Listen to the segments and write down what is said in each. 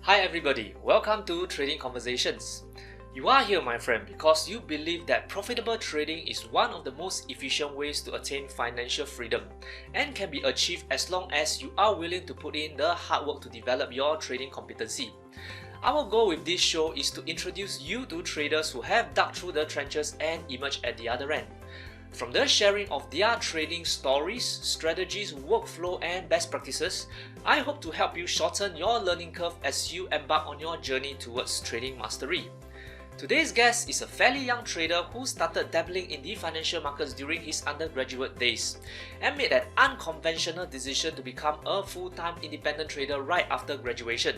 Hi everybody, welcome to Trading Conversations. You are here, my friend, because you believe that profitable trading is one of the most efficient ways to attain financial freedom and can be achieved as long as you are willing to put in the hard work to develop your trading competency. Our goal with this show is to introduce you to traders who have dug through the trenches and emerged at the other end. From the sharing of their trading stories, strategies, workflow, and best practices, I hope to help you shorten your learning curve as you embark on your journey towards trading mastery. Today's guest is a fairly young trader who started dabbling in the financial markets during his undergraduate days and made an unconventional decision to become a full-time independent trader right after graduation.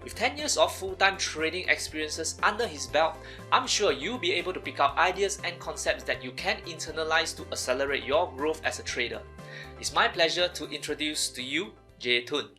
With 10 years of full-time trading experiences under his belt, I'm sure you'll be able to pick up ideas and concepts that you can internalize to accelerate your growth as a trader. It's my pleasure to introduce to you Jay Tun.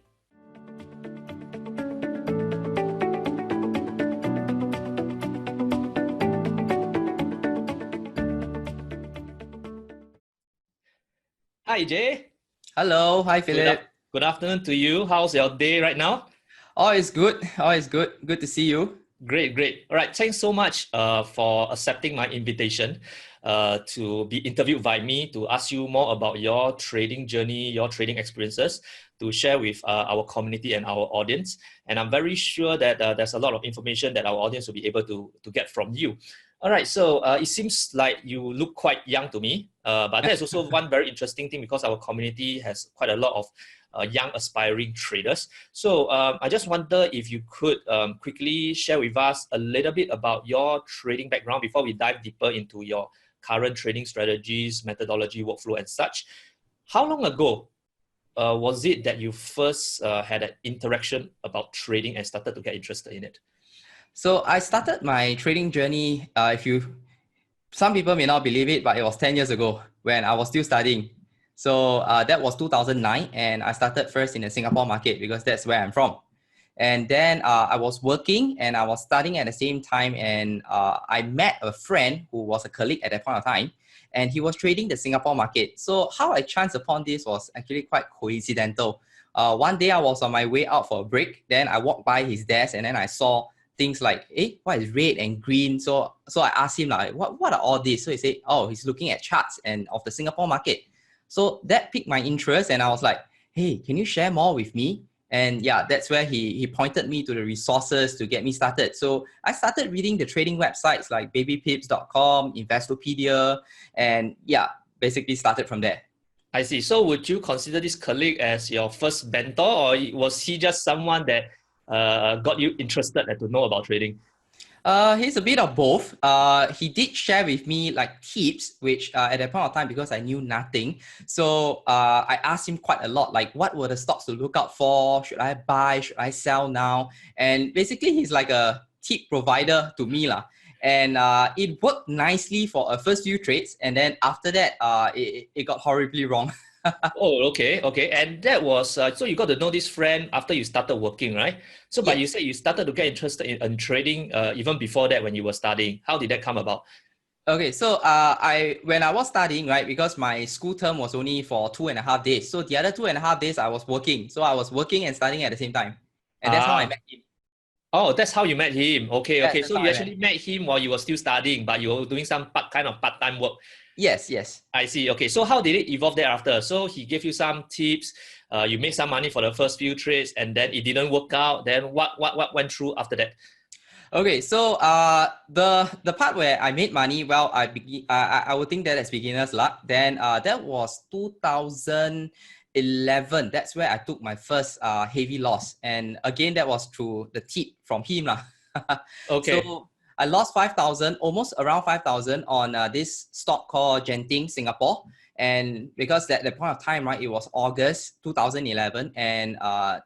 Hi Jay. Hello, hi Philip. Good afternoon to you. How's your day right now? Oh, it's good. Oh, it's good. Good to see you. Great. All right. Thanks so much for accepting my invitation to be interviewed by me to ask you more about your trading journey, your trading experiences, to share with our community and our audience. And I'm very sure that there's a lot of information that our audience will be able to get from you. All right. So it seems like you look quite young to me, but there's also one very interesting thing because our community has quite a lot of young aspiring traders. So I just wonder if you could quickly share with us a little bit about your trading background before we dive deeper into your current trading strategies, methodology, workflow, and such. How long ago was it that you first had an interaction about trading and started to get interested in it? So I started my trading journey, some people may not believe it, but it was 10 years ago when I was still studying. So that was 2009, and I started first in the Singapore market because that's where I'm from. And then I was working and I was studying at the same time, and I met a friend who was a colleague at that point of time, and he was trading the Singapore market. So how I chanced upon this was actually quite coincidental. One day I was on my way out for a break, then I walked by his desk and then I saw things like, hey, what is red and green? So I asked him like, what are all these? So he said, oh, he's looking at charts and of the Singapore market. So that piqued my interest, and I was like, hey, can you share more with me? And yeah, that's where he pointed me to the resources to get me started. So I started reading the trading websites like babypips.com, Investopedia, and yeah, basically started from there. I see. So would you consider this colleague as your first mentor, or was he just someone that got you interested and to know about trading? He's a bit of both. He did share with me like tips, which at that point of time, because I knew nothing. So I asked him quite a lot, like what were the stocks to look out for? Should I buy? Should I sell now? And basically he's like a tip provider to me lah. And it worked nicely for a first few trades. And then after that, it got horribly wrong. Oh, okay. And that was, so you got to know this friend after you started working, right? So, but Yes. you said you started to get interested in trading even before that when you were studying. How did that come about? Okay, so when I was studying, right, because my school term was only for 2.5 days. So the other 2.5 days I was working. So I was working and studying at the same time. And that's how I met him. Oh, that's how you met him. Okay. That's So how you I actually met him while you were still studying, but you were doing some part-time work. Yes. I see. Okay. So how did it evolve thereafter? So he gave you some tips, you made some money for the first few trades, and then it didn't work out. Then what went through after that? Okay, so the part where I made money, well, I would think that as beginner's luck. Then that was 2011. That's where I took my first heavy loss, and again that was through the tip from him lah. Okay. So I lost 5,000, almost around 5,000 on this stock called Genting Singapore. And because at the point of time, right, it was August 2011, and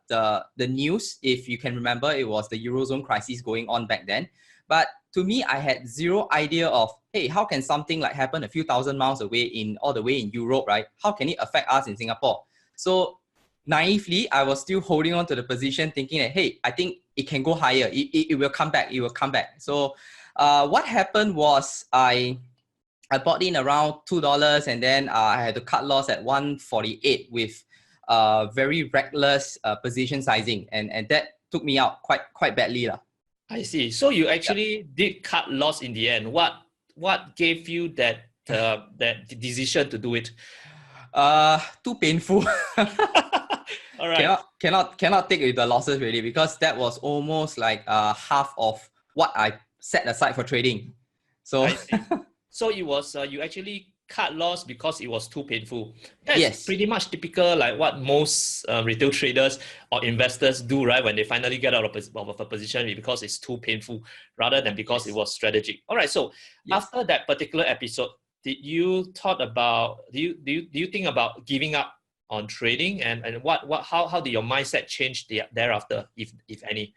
the news, if you can remember, it was the Eurozone crisis going on back then. But to me, I had zero idea of, hey, how can something like happen a few thousand miles away all the way in Europe, right? How can it affect us in Singapore? So naively, I was still holding on to the position thinking that, hey, I think it can go higher. It will come back. It will come back. So what happened was I bought in around $2, and then I had to cut loss at 148 with very reckless position sizing, and that took me out quite badly lah. I see. So you Yep. actually did cut loss in the end. What gave you that decision to do it? Too painful. All right. Cannot take with the losses really, because that was almost like half of what I set aside for trading. So I see. So it was you actually cut loss because it was too painful. That's yes, pretty much typical, like what most retail traders or investors do, right? When they finally get out of a position because it's too painful, rather than because it yes, was strategic. All right. So yes. after that particular episode, did you thought about do you think about giving up on trading, and how did your mindset change thereafter, if any?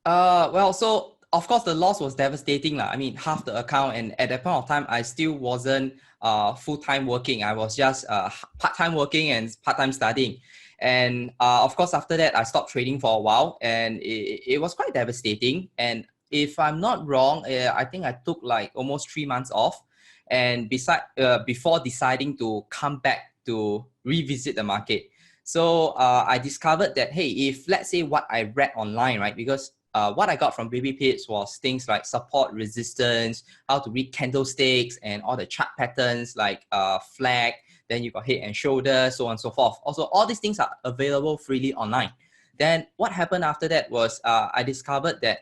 Well, so of course the loss was devastating lah. I mean, half the account, and at that point of time, I still wasn't full-time working. I was just part-time working and part-time studying. And of course, after that, I stopped trading for a while, and it was quite devastating. And if I'm not wrong, I think I took like almost 3 months off, and before deciding to come back to revisit the market. So I discovered that, hey, if let's say what I read online, right? Because what I got from baby pits was things like support, resistance, how to read candlesticks, and all the chart patterns like flag, then you got head and shoulders, so on and so forth. Also, all these things are available freely online. Then what happened after that was I discovered that,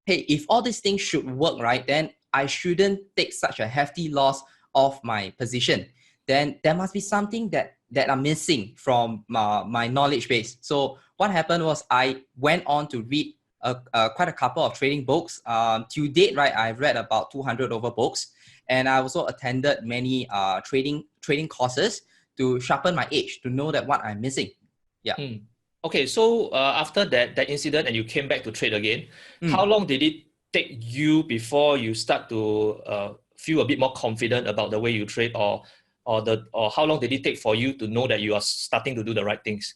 hey, if all these things should work, right, then I shouldn't take such a hefty loss of my position. Then there must be something that I'm missing from my knowledge base. So what happened was I went on to read quite a couple of trading books. To date, right, I've read about 200 over books, and I also attended many trading courses to sharpen my edge, to know that what I'm missing. Yeah. Okay, so after that incident and you came back to trade again, how long did it take you before you start to feel a bit more confident about the way you trade, or how long did it take for you to know that you are starting to do the right things?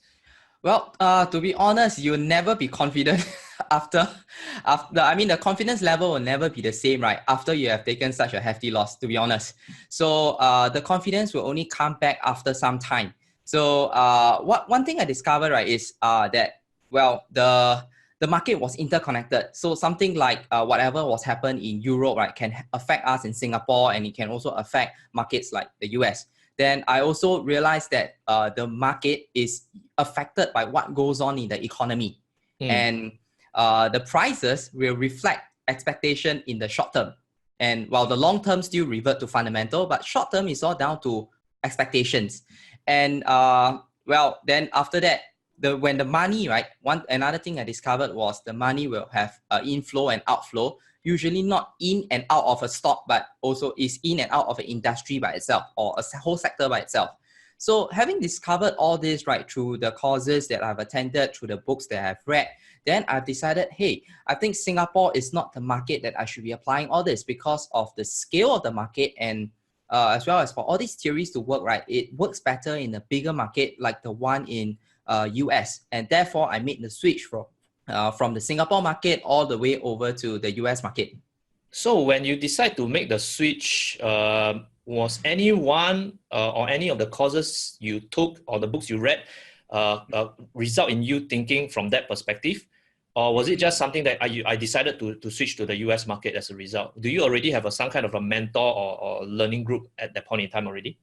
Well, to be honest, you'll never be confident after. I mean, the confidence level will never be the same, right? After you have taken such a hefty loss, to be honest. So, the confidence will only come back after some time. So, one thing I discovered, right, is that, well, the market was interconnected. So something like whatever was happened in Europe, right, can affect us in Singapore, and it can also affect markets like the US. Then I also realized that the market is affected by what goes on in the economy. And the prices will reflect expectation in the short term. And while the long term still revert to fundamental, but short term is all down to expectations. And well, then after that, when the money, right, another thing I discovered was the money will have inflow and outflow, usually not in and out of a stock, but also is in and out of an industry by itself, or a whole sector by itself. So having discovered all this, right, through the courses that I've attended, through the books that I've read, then I've decided, hey, I think Singapore is not the market that I should be applying all this, because of the scale of the market, and as well as for all these theories to work, right, it works better in a bigger market like the one in US. And therefore, I made the switch from the Singapore market all the way over to the US market. So when you decide to make the switch, was anyone or any of the courses you took or the books you read result in you thinking from that perspective? Or was it just something that I decided to switch to the US market as a result? Do you already have some kind of a mentor or learning group at that point in time already?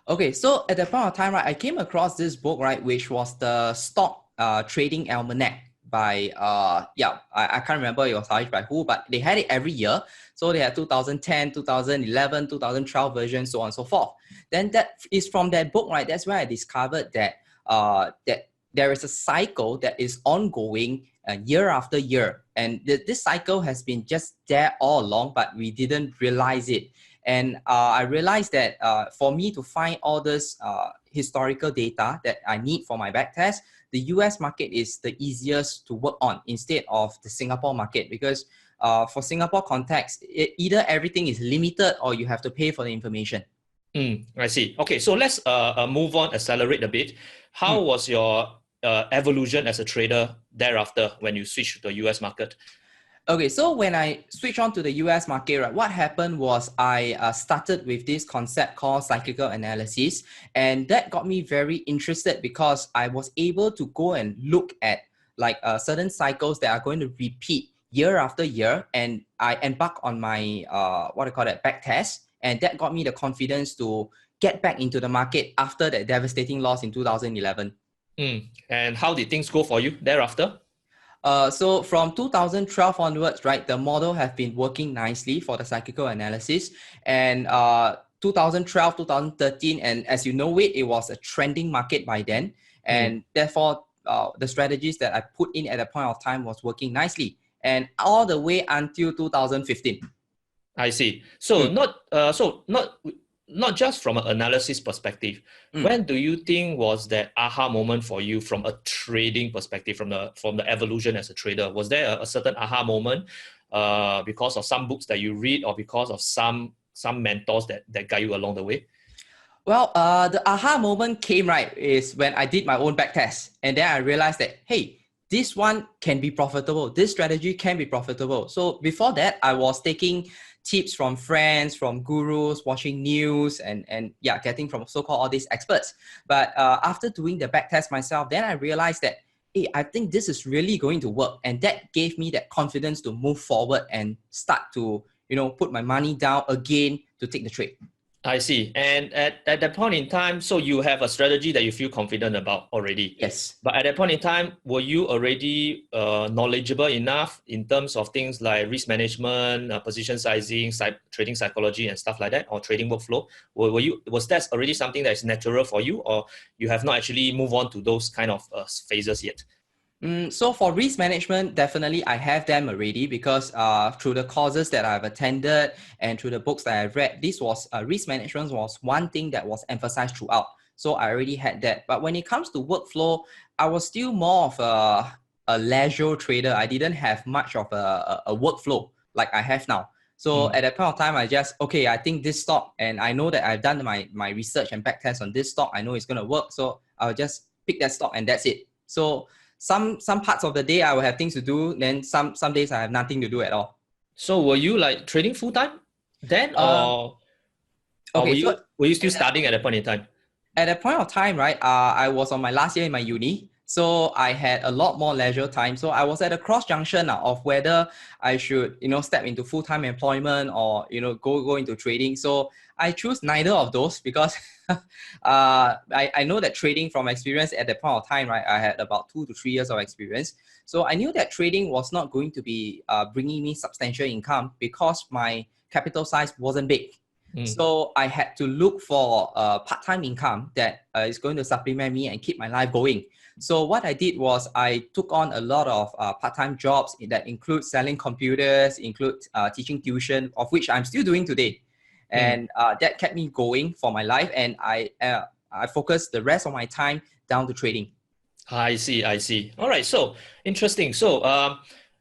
Okay, so at that point of time, right, I came across this book, right, which was the Stock Trading Almanac by, I can't remember it was published by who, but they had it every year. So they had 2010, 2011, 2012 version, so on and so forth. Then that is from that book, right, that's where I discovered that that there is a cycle that is ongoing year after year. And this cycle has been just there all along, but we didn't realize it. And I realized that for me to find all this historical data that I need for my backtest, the US market is the easiest to work on instead of the Singapore market, because for Singapore context, either everything is limited or you have to pay for the information. I see. Okay, so let's move on, accelerate a bit. How was your evolution as a trader thereafter when you switched to the US market? Okay, so when I switched on to the US market, right, what happened was I started with this concept called cyclical analysis, and that got me very interested because I was able to go and look at like certain cycles that are going to repeat year after year, and I embark on my back test, and that got me the confidence to get back into the market after that devastating loss in 2011. And how did things go for you thereafter? So from 2012 onwards, right, the model have been working nicely for the cyclical analysis, and 2012, 2013, and as you know it was a trending market by then, and therefore the strategies that I put in at a point of time was working nicely, and all the way until 2015. I see. So not just from an analysis perspective. When do you think was that aha moment for you from a trading perspective, from the evolution as a trader? Was there a certain aha moment because of some books that you read, or because of some mentors that guide you along the way? Well, the aha moment came, right, is when I did my own back test, and then I realized that, hey, this one can be profitable. This strategy can be profitable. So before that, I was taking tips from friends, from gurus, watching news, and getting from so-called all these experts. But after doing the back test myself, then I realized that, hey, I think this is really going to work. And that gave me that confidence to move forward and start to, put my money down again to take the trade. I see. And at that point in time, so you have a strategy that you feel confident about already. Yes. But at that point in time, were you already knowledgeable enough in terms of things like risk management, position sizing, trading psychology, and stuff like that, or trading workflow? Was that already something that is natural for you, or you have not actually moved on to those kind of phases yet? So for risk management, definitely I have them already, because through the courses that I've attended and through the books that I've read, this was risk management was one thing that was emphasized throughout. So I already had that. But when it comes to workflow, I was still more of a leisure trader. I didn't have much of a workflow like I have now. So at that point of time, I I think this stock, and I know that I've done my research and back test on this stock. I know it's going to work. So I'll just pick that stock and that's it. So some parts of the day I will have things to do, then some days I have nothing to do at all. So were you like trading full time then, or were you still studying at that point in time? At that point of time, right, I was on my last year in my uni, so I had a lot more leisure time. So I was at a cross junction of whether I should, step into full-time employment or, go into trading. So I choose neither of those, because I know that trading, from experience at that point of time, right, I had about 2 to 3 years of experience. So I knew that trading was not going to be bringing me substantial income, because my capital size wasn't big. So I had to look for a part-time income that is going to supplement me and keep my life going. So what I did was I took on a lot of part-time jobs that include selling computers, include teaching tuition, of which I'm still doing today. And that kept me going for my life. And I focused the rest of my time down to trading. I see. All right. So interesting.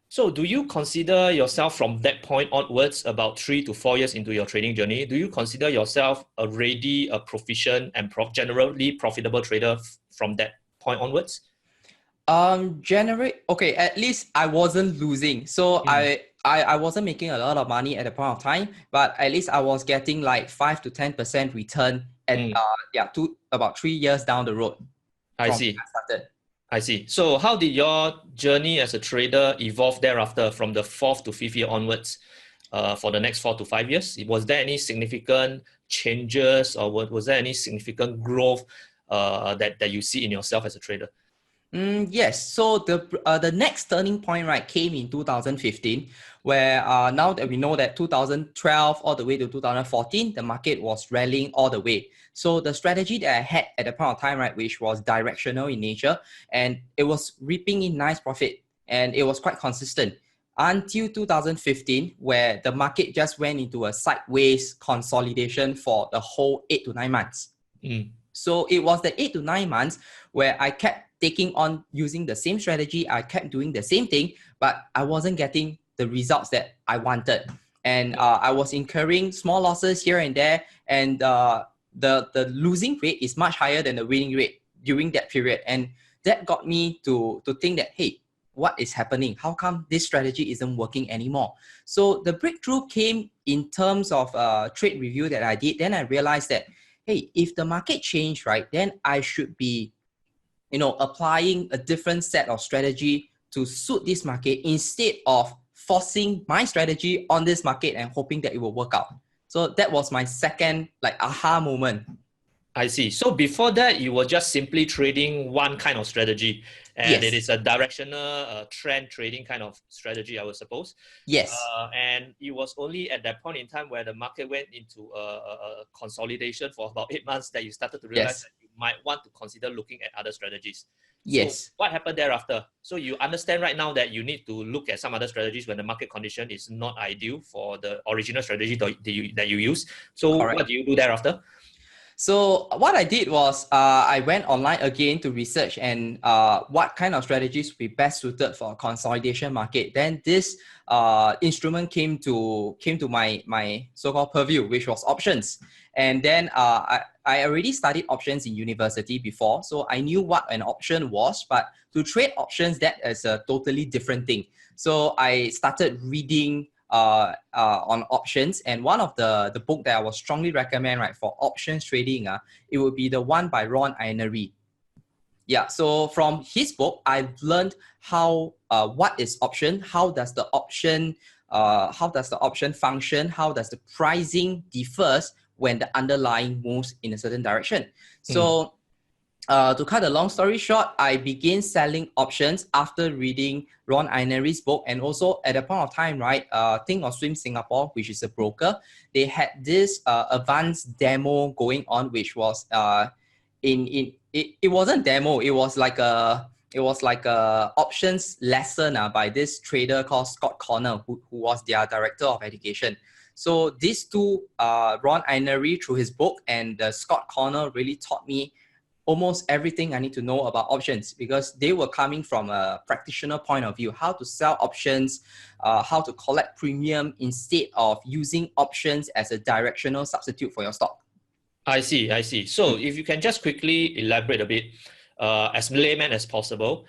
So do you consider yourself from that point onwards, about 3 to 4 years into your trading journey, do you consider yourself already a proficient and generally profitable trader from that point onwards? At least I wasn't losing. So I wasn't making a lot of money at the point of time, but at least I was getting like 5 to 10% return at about 3 years down the road. I see. So how did your journey as a trader evolve thereafter, from the 4th to 5th year onwards, for the next 4 to 5 years? Was there any significant changes, or was there any significant growth that you see in yourself as a trader? Yes. So the next turning point, right, came in 2015, where now that we know that 2012 all the way to 2014, the market was rallying all the way. So the strategy that I had at the point of time, right, which was directional in nature, and it was reaping in nice profit, and it was quite consistent until 2015, where the market just went into a sideways consolidation for the whole 8 to 9 months. So it was the 8 to 9 months where I kept taking on using the same strategy. I kept doing the same thing, but I wasn't getting the results that I wanted. And I was incurring small losses here and there. And the losing rate is much higher than the winning rate during that period. And that got me to think that, hey, what is happening? How come this strategy isn't working anymore? So the breakthrough came in terms of trade review that I did. Then I realized that, hey, if the market changed, right, then I should be applying a different set of strategy to suit this market instead of forcing my strategy on this market and hoping that it will work out. So that was my second aha moment. I see. So before that, you were just simply trading one kind of strategy, and it Yes. is a directional trend trading kind of strategy, I would suppose. Yes. And it was only at that point in time where the market went into a consolidation for about 8 months that you started to realize Yes. that you might want to consider looking at other strategies. So Yes. what happened thereafter? So you understand right now that you need to look at some other strategies when the market condition is not ideal for the original strategy that you use. So Correct. what do you do thereafter? So what I did was I went online again to research and what kind of strategies would be best suited for a consolidation market. Then this instrument came to my so-called purview, which was options. And then I already studied options in university before, so I knew what an option was. But to trade options, that is a totally different thing. So I started reading on options, and one of the book that I would strongly recommend, right, for options trading, it would be the one by Ron Inery. Yeah, so from his book, I've learned how what is option, how does the option function, how does the pricing differs when the underlying moves in a certain direction. So to cut a long story short, I began selling options after reading Ron Inery's book, and also at a point of time, right, Think or Swim Singapore, which is a broker, they had this advanced demo going on, which was it wasn't demo, it was like a options lesson by this trader called Scott Connor, who was their director of education. So these two, Ron Inery through his book and Scott Connor, really taught me almost everything I need to know about options, because they were coming from a practitioner point of view, how to sell options, how to collect premium instead of using options as a directional substitute for your stock. I see. So if you can just quickly elaborate a bit, as layman as possible,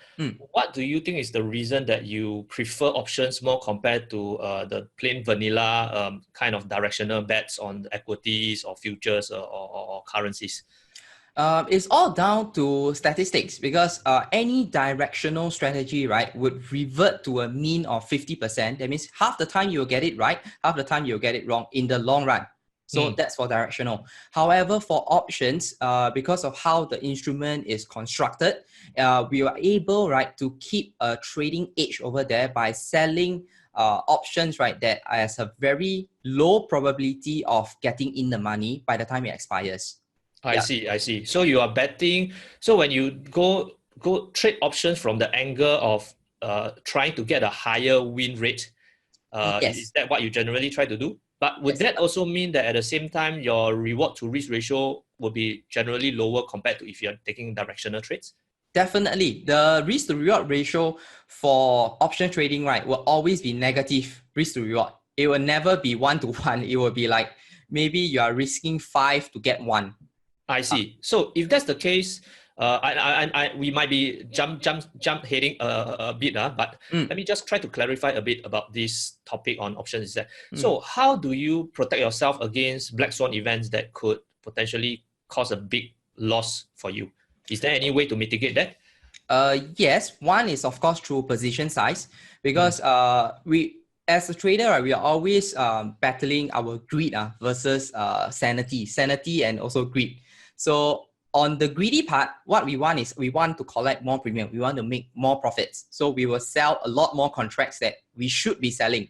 what do you think is the reason that you prefer options more compared to the plain vanilla kind of directional bets on equities or futures or currencies? It's all down to statistics, because any directional strategy, right, would revert to a mean of 50%. That means half the time you'll get it right, half the time you'll get it wrong in the long run. So that's for directional. However, for options, because of how the instrument is constructed, we are able, right, to keep a trading edge over there by selling options, right, that has a very low probability of getting in the money by the time it expires. I see. So you are betting. So when you go trade options from the angle of trying to get a higher win rate, Yes. is that what you generally try to do? But would that also mean that at the same time your reward to risk ratio will be generally lower compared to if you're taking directional trades? Definitely. The risk to reward ratio for option trading, right, will always be negative risk to reward. It will never be 1-to-1. It will be like maybe you are risking 5 to get 1. I see. So if that's the case, we might be jump heading a bit, but let me just try to clarify a bit about this topic on options. So how do you protect yourself against black swan events that could potentially cause a big loss for you? Is there any way to mitigate that? Yes, one is of course through position size, because we as a trader, right, we are always battling our greed versus sanity and also greed. So on the greedy part, what we want is we want to collect more premium. We want to make more profits. So we will sell a lot more contracts that we should be selling.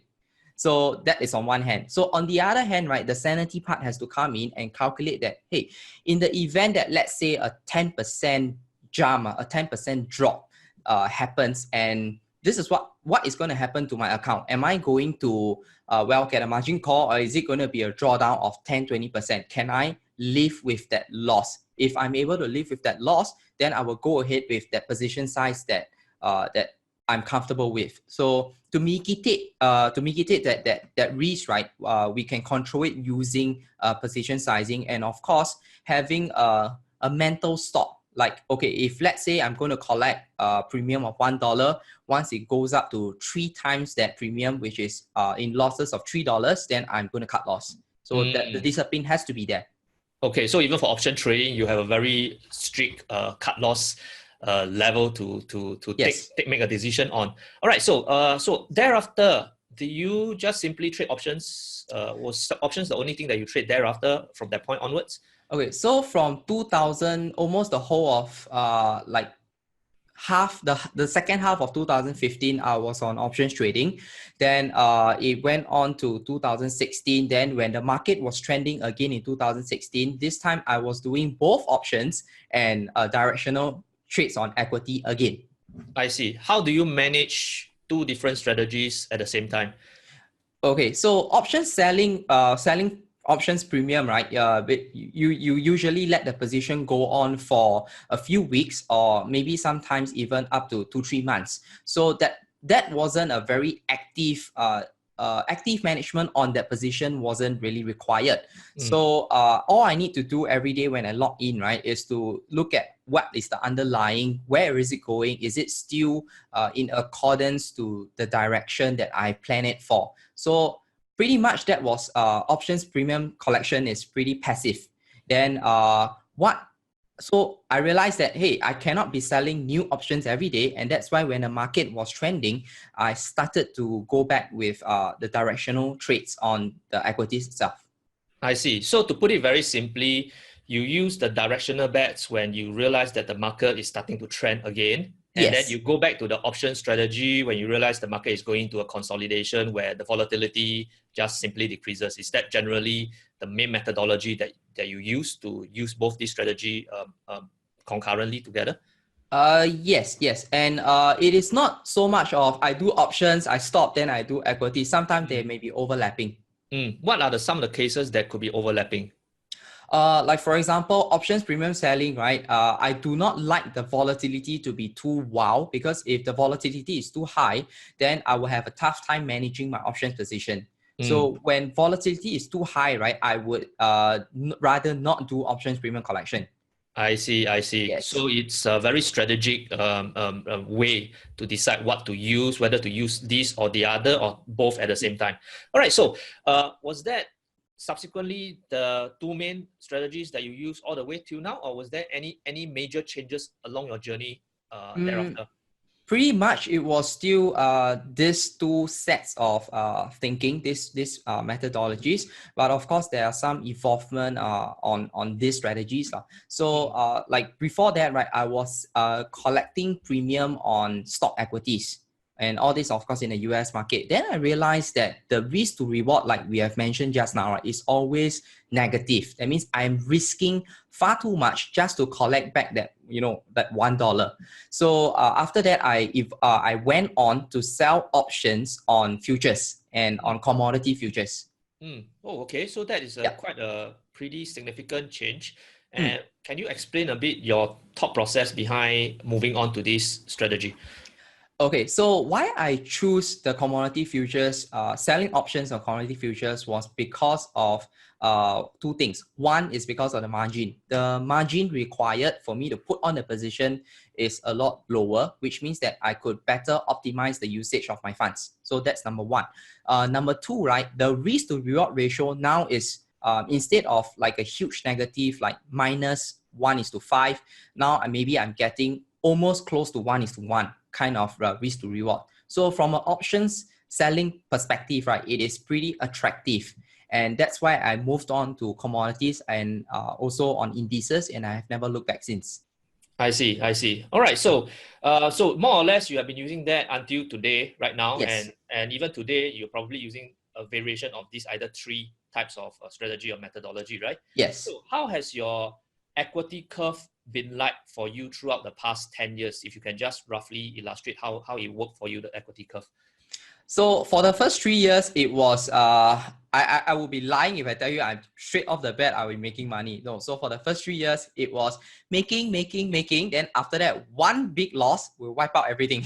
So that is on one hand. So on the other hand, right, the sanity part has to come in and calculate that, hey, in the event that let's say a 10% jump, a 10% drop happens, and this is what is going to happen to my account. Am I going to get a margin call, or is it going to be a drawdown of 10-20%? Can I live with that loss? If I'm able to live with that loss, then I will go ahead with that position size that I'm comfortable with. So to mitigate that risk, right, we can control it using position sizing, and of course having a mental stop. Like, okay, if let's say I'm going to collect a premium of $1, once it goes up to 3 times that premium, which is in losses of $3, then I'm going to cut loss. So that the discipline has to be there. Okay, so even for option trading, you have a very strict cut loss level to Yes. make a decision on. All right, so thereafter, do you just simply trade options? Was options the only thing that you trade thereafter from that point onwards? Okay, so from 2000, almost the whole of like half the second half of 2015, I was on options trading. Then it went on to 2016. Then when the market was trending again in 2016, this time I was doing both options and directional trades on equity again. I see. How do you manage two different strategies at the same time? Okay, so option selling options premium, right? You usually let the position go on for a few weeks or maybe sometimes even up to 2-3 months. So that wasn't a very active management on that position wasn't really required. So all I need to do every day when I log in, right, is to look at what is the underlying, where is it going? Is it still in accordance to the direction that I plan it for? So pretty much that was options premium collection is pretty passive. Then so I realized that, hey, I cannot be selling new options every day. And that's why when the market was trending, I started to go back with the directional trades on the equities itself. I see. So to put it very simply, you use the directional bets when you realize that the market is starting to trend again. And then Yes. you go back to the option strategy when you realize the market is going to a consolidation where the volatility just simply decreases. Is that generally the main methodology that you use to use both these strategy concurrently together? Yes. And it is not so much of I do options, I stop, then I do equity. Sometimes they may be overlapping. What are some of the cases that could be overlapping? Like for example, options premium selling, right? I do not like the volatility to be too wild, because if the volatility is too high, then I will have a tough time managing my options position. So when volatility is too high, right, I would rather not do options premium collection. I see. Yes. So it's a very strategic way to decide what to use, whether to use this or the other, or both at the same time. All right. So was that subsequently the two main strategies that you use all the way till now, or was there any major changes along your journey thereafter? Pretty much it was still these two sets of thinking, these methodologies, but of course there are some involvement on these strategies. So like before that, right, I was collecting premium on stock equities and all this, of course, in the US market. Then I realized that the risk to reward, like we have mentioned just now, right, is always negative. That means I'm risking far too much just to collect back that, that $1. So after that, I went on to sell options on futures and on commodity futures. Oh, okay. So that is Yeah. quite a pretty significant change. And can you explain a bit your thought process behind moving on to this strategy? Okay, so why I choose the commodity futures, selling options on commodity futures, was because of two things. One is because of the margin. The margin required for me to put on the position is a lot lower, which means that I could better optimize the usage of my funds. So that's number one. Number two, right, the risk to reward ratio now is instead of like a huge negative, like -1:5, now maybe I'm getting almost close to 1:1 kind of risk to reward. So from an options selling perspective, right, it is pretty attractive. And that's why I moved on to commodities and also on indices, and I have never looked back since. I see. All right. So, so more or less, you have been using that until today, right now, Yes. and even today, you're probably using a variation of these either three types of strategy or methodology, right? Yes. So, how has your equity curve been like for you throughout the past 10 years? If you can just roughly illustrate how it worked for you, the equity curve. So for the first 3 years, it was I would be lying if I tell you I'm straight off the bat I will be making money. No, so for the first 3 years, it was making. Then after that, one big loss will wipe out everything.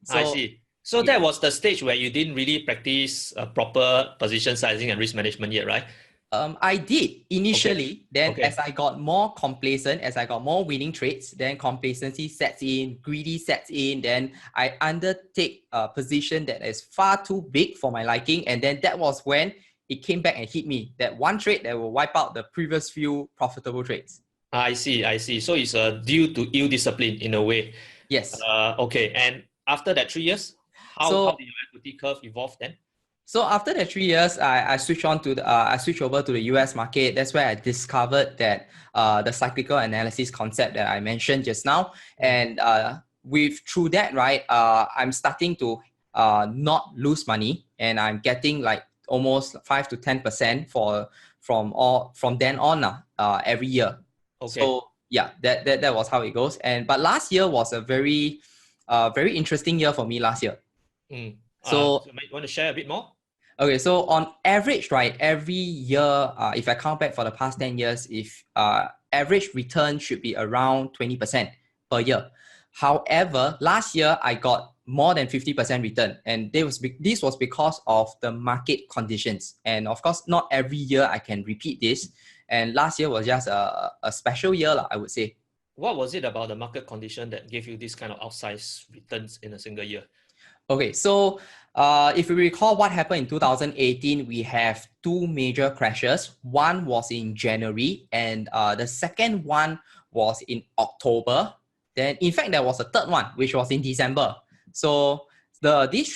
I So see. So yeah. that was the stage where you didn't really practice proper position sizing and risk management yet, right? I did Okay. initially. Then Okay. as I got more complacent, as I got more winning trades, then complacency sets in, greedy sets in. Then I undertake a position that is far too big for my liking. And then that was when it came back and hit me. That one trade that will wipe out the previous few profitable trades. I see, I see. So it's due to ill discipline in a way. Yes. Okay, and after that 3 years, how So did your equity curve evolve then? So after the 3 years, I switched over to the US market. That's where I discovered that the cyclical analysis concept that I mentioned just now. Mm. And with through that, right, I'm starting to not lose money, and I'm getting like almost 5 to 10% from then on every year. Okay. So yeah, that was how it goes. But last year was a very interesting year for me last year. Mm. So So you want to share a bit more? okay, so on average, right, every year, if I count back for the past 10 years, if average return should be around 20% per year. However, last year I got more than 50% return, and this was because of the market conditions. And of course, not every year I can repeat this. And last year was just a special year, I would say. What was it about the market condition that gave you this kind of outsized returns in a single year? Okay, so if you recall what happened in 2018, we have two major crashes. One was in January, and the second one was in October. Then, in fact, there was a third one, which was in December. So during these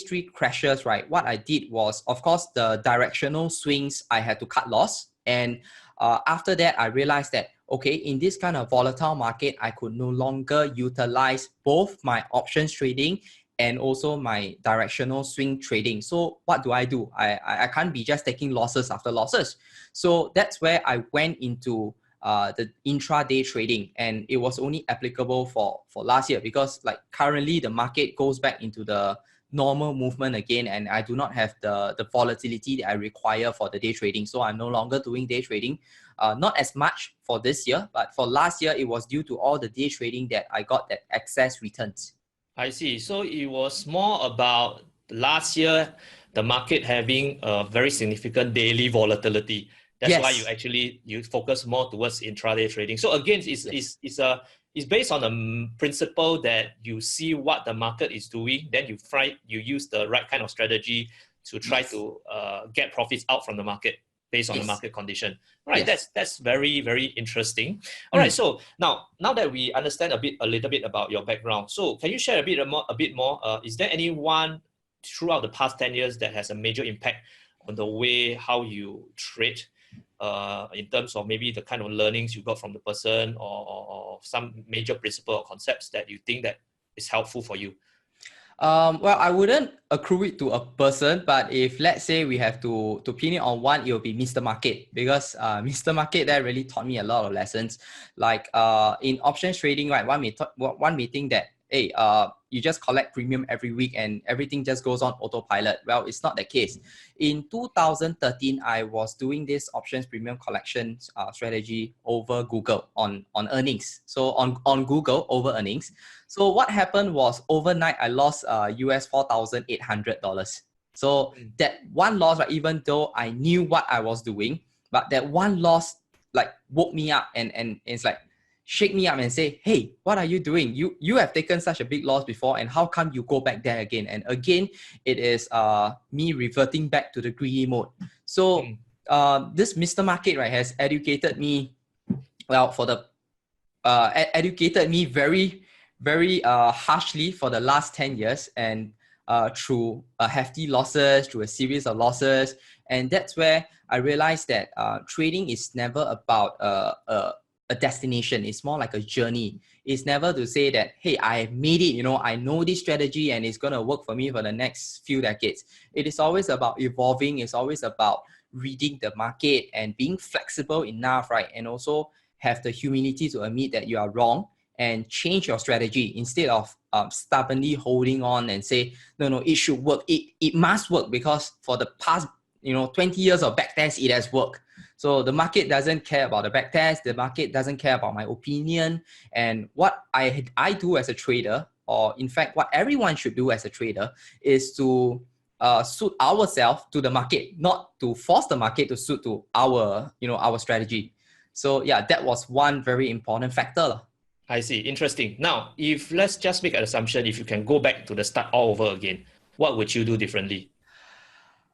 three crashes, right, what I did was, of course, the directional swings, I had to cut loss. And after that, I realized that, okay, in this kind of volatile market, I could no longer utilize both my options trading and also my directional swing trading. So what do? I can't be just taking losses after losses. So that's where I went into the intraday trading, and it was only applicable for last year because like currently the market goes back into the normal movement again, and I do not have the volatility that I require for the day trading. So I'm no longer doing day trading. Not as much for this year, but for last year, it was due to all the day trading that I got that excess returns. I see. So it was more about last year, the market having a very significant daily volatility. That's why Yes, you focus more towards intraday trading. So again, yes, it's based on the principle that you see what the market is doing, then you use the right kind of strategy to try yes, to get profits out from the market based on the yes, market condition. All right, yes. that's very very interesting. All right, Mm. so now that we understand a little bit about your background, so can you share a bit more? Is there anyone throughout the past 10 years that has a major impact on the way how you trade, in terms of maybe the kind of learnings you got from the person, or some major principle or concepts that you think that is helpful for you? Well, I wouldn't accrue it to a person, but if let's say we have to pin it on one, it will be Mr. Market because Mr. Market that really taught me a lot of lessons. Like in options trading, right? One may think that hey, you just collect premium every week and everything just goes on autopilot. Well, it's not the case. In 2013, I was doing this options premium collection strategy over Google on earnings. So on Google over earnings. So what happened was overnight I lost US $4,800. So Mm. that one loss, right, even though I knew what I was doing, but that one loss like woke me up and it's like shake me up and say, hey, what are you doing? You have taken such a big loss before, and how come you go back there again? And again, it is me reverting back to the greedy mode. So Mm. this Mr. Market, right, has educated me well for the educated me very harshly for the last 10 years, and through hefty losses, through a series of losses. And that's where I realized that trading is never about a destination. It's more like a journey. It's never to say that, hey, I made it, I know this strategy and it's going to work for me for the next few decades. It is always about evolving. It's always about reading the market and being flexible enough, right? And also have the humility to admit that you are wrong and change your strategy instead of stubbornly holding on and say, no, it should work. It must work because for the past 20 years of backtest, it has worked. So the market doesn't care about the backtest. The market doesn't care about my opinion. And what I do as a trader, or in fact, what everyone should do as a trader, is to suit ourselves to the market, not to force the market to suit to our strategy. So yeah, that was one very important factor. I see. Interesting. Now, if let's just make an assumption, if you can go back to the start all over again, what would you do differently?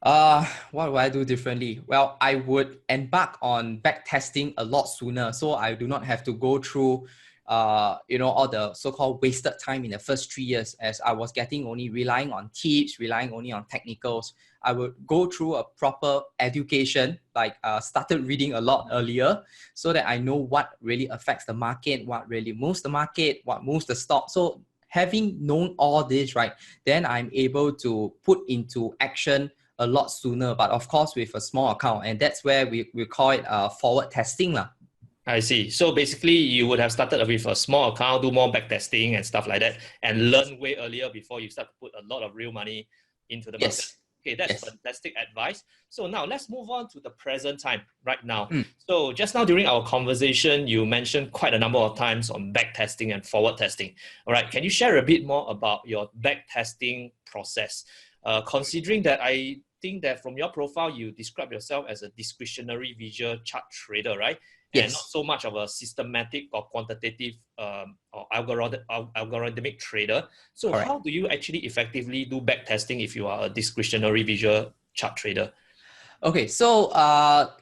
What would I do differently? Well, I would embark on back testing a lot sooner, so I do not have to go through, all the so-called wasted time in the first 3 years, as I was getting only relying on tips, relying only on technicals. I would go through a proper education, like started reading a lot earlier, so that I know what really affects the market, what really moves the market, what moves the stock. So having known all this, right, then I'm able to put into action a lot sooner, but of course with a small account, and that's where we call it forward testing lah. I see. So basically, you would have started with a small account, do more back testing and stuff like that, and learn way earlier before you start to put a lot of real money into the market. Yes. Okay, that's Yes. fantastic advice. So now let's move on to the present time right now. Mm. So just now during our conversation, you mentioned quite a number of times on back testing and forward testing. All right, can you share a bit more about your back testing process? Considering that I think that from your profile, you describe yourself as a discretionary visual chart trader, right? And not Yes. so much of a systematic or quantitative or algorithmic trader. So Correct. how do you actually effectively do back testing if you are a discretionary visual chart trader? Okay, so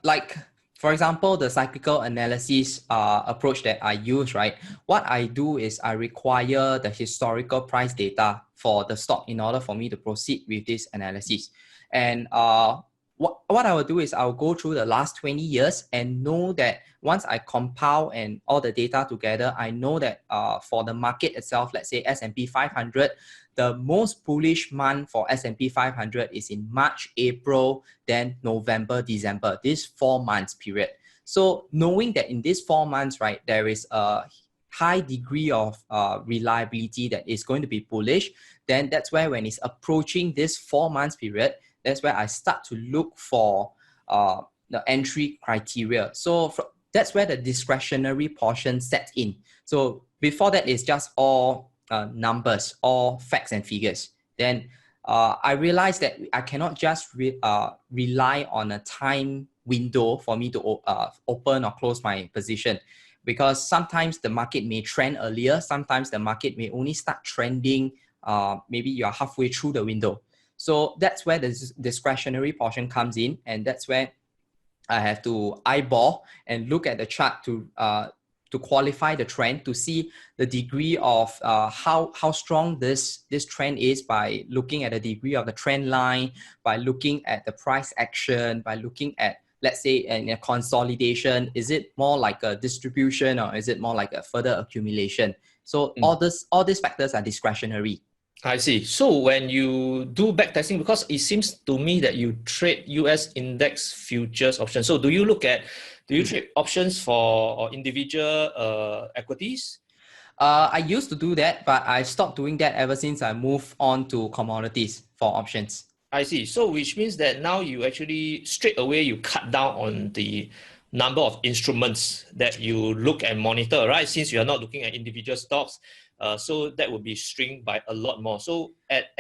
like for example, the cyclical analysis approach that I use, right? What I do is I require the historical price data for the stock in order for me to proceed with this analysis. And what I will do is I'll go through the last 20 years and know that once I compile and all the data together, I know that for the market itself, let's say S&P 500, the most bullish month for S&P 500 is in March, April, then November, December, this 4 months period. So knowing that in these 4 months, right, there is a high degree of reliability that is going to be bullish, then that's where when it's approaching this 4 months period, that's where I start to look for the entry criteria. So that's where the discretionary portion sets in. So before that, it's just all numbers, all facts and figures. Then I realized that I cannot just rely on a time window for me to open or close my position, because sometimes the market may trend earlier, sometimes the market may only start trending maybe you're halfway through the window. So that's where the discretionary portion comes in, and that's where I have to eyeball and look at the chart to qualify the trend, to see the degree of how strong this trend is by looking at the degree of the trend line, by looking at the price action, by looking at, let's say, in a consolidation, is it more like a distribution or is it more like a further accumulation? So all these factors are discretionary. I see. So when you do backtesting, because it seems to me that you trade US index futures options. So do you trade options for individual equities? I used to do that, but I stopped doing that ever since I moved on to commodities for options. I see. So which means that now you actually straight away you cut down on the number of instruments that you look and monitor, right? Since you are not looking at individual stocks, so that would be stringed by a lot more. So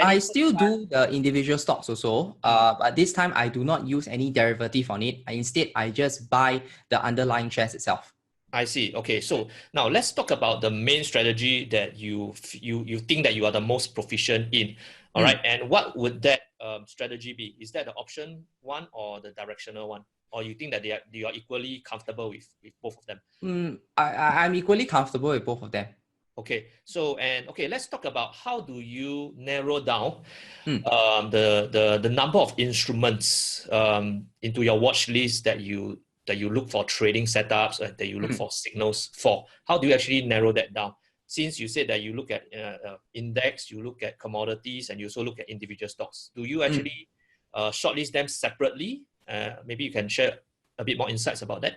I still do the individual stocks also, but this time I do not use any derivative on it. Instead, I just buy the underlying shares itself. I see. Okay, so now let's talk about the main strategy that you think that you are the most proficient in. All right, and what would that strategy be? Is that the option one or the directional one, or you think that you are equally comfortable with both of them? I'm equally comfortable with both of them. Okay, so let's talk about how do you narrow down the number of instruments into your watch list that you look for trading setups, that you look for signals for. How do you actually narrow that down? Since you said that you look at index, you look at commodities, and you also look at individual stocks, do you actually shortlist them separately? Maybe you can share a bit more insights about that.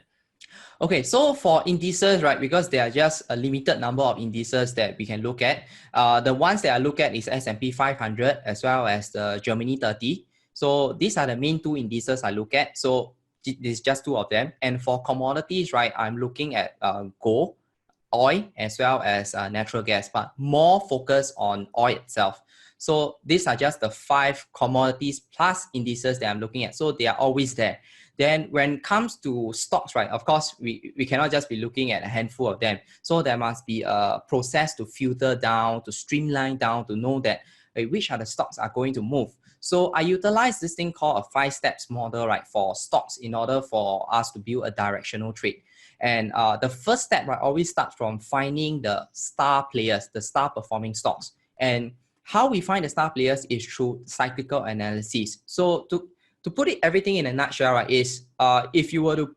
Okay, so for indices, right, because there are just a limited number of indices that we can look at. The ones that I look at is S&P 500 as well as the Germany 30. So these are the main two indices I look at. So there's just two of them. And for commodities, right, I'm looking at gold, oil, as well as natural gas, but more focus on oil itself. So these are just the 5 commodities plus indices that I'm looking at. So they are always there. Then when it comes to stocks, right, of course, we cannot just be looking at a handful of them. So there must be a process to filter down, to streamline down, to know that which are the stocks are going to move. So I utilize this thing called a 5 steps model, right, for stocks in order for us to build a directional trade. And the first step, right, always starts from finding the star players, the star performing stocks. And how we find the star players is through cyclical analysis. So to put it everything in a nutshell, right, is if you were to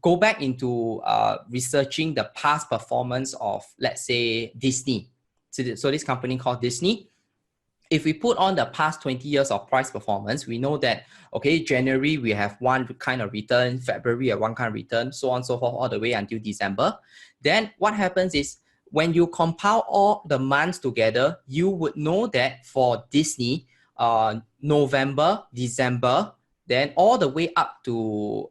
go back into researching the past performance of, let's say, Disney. So this company called Disney, if we put on the past 20 years of price performance, we know that, okay, January, we have one kind of return, February, one kind of return, so on and so forth, all the way until December. Then what happens is when you compile all the months together, you would know that for Disney, November, December, then all the way up to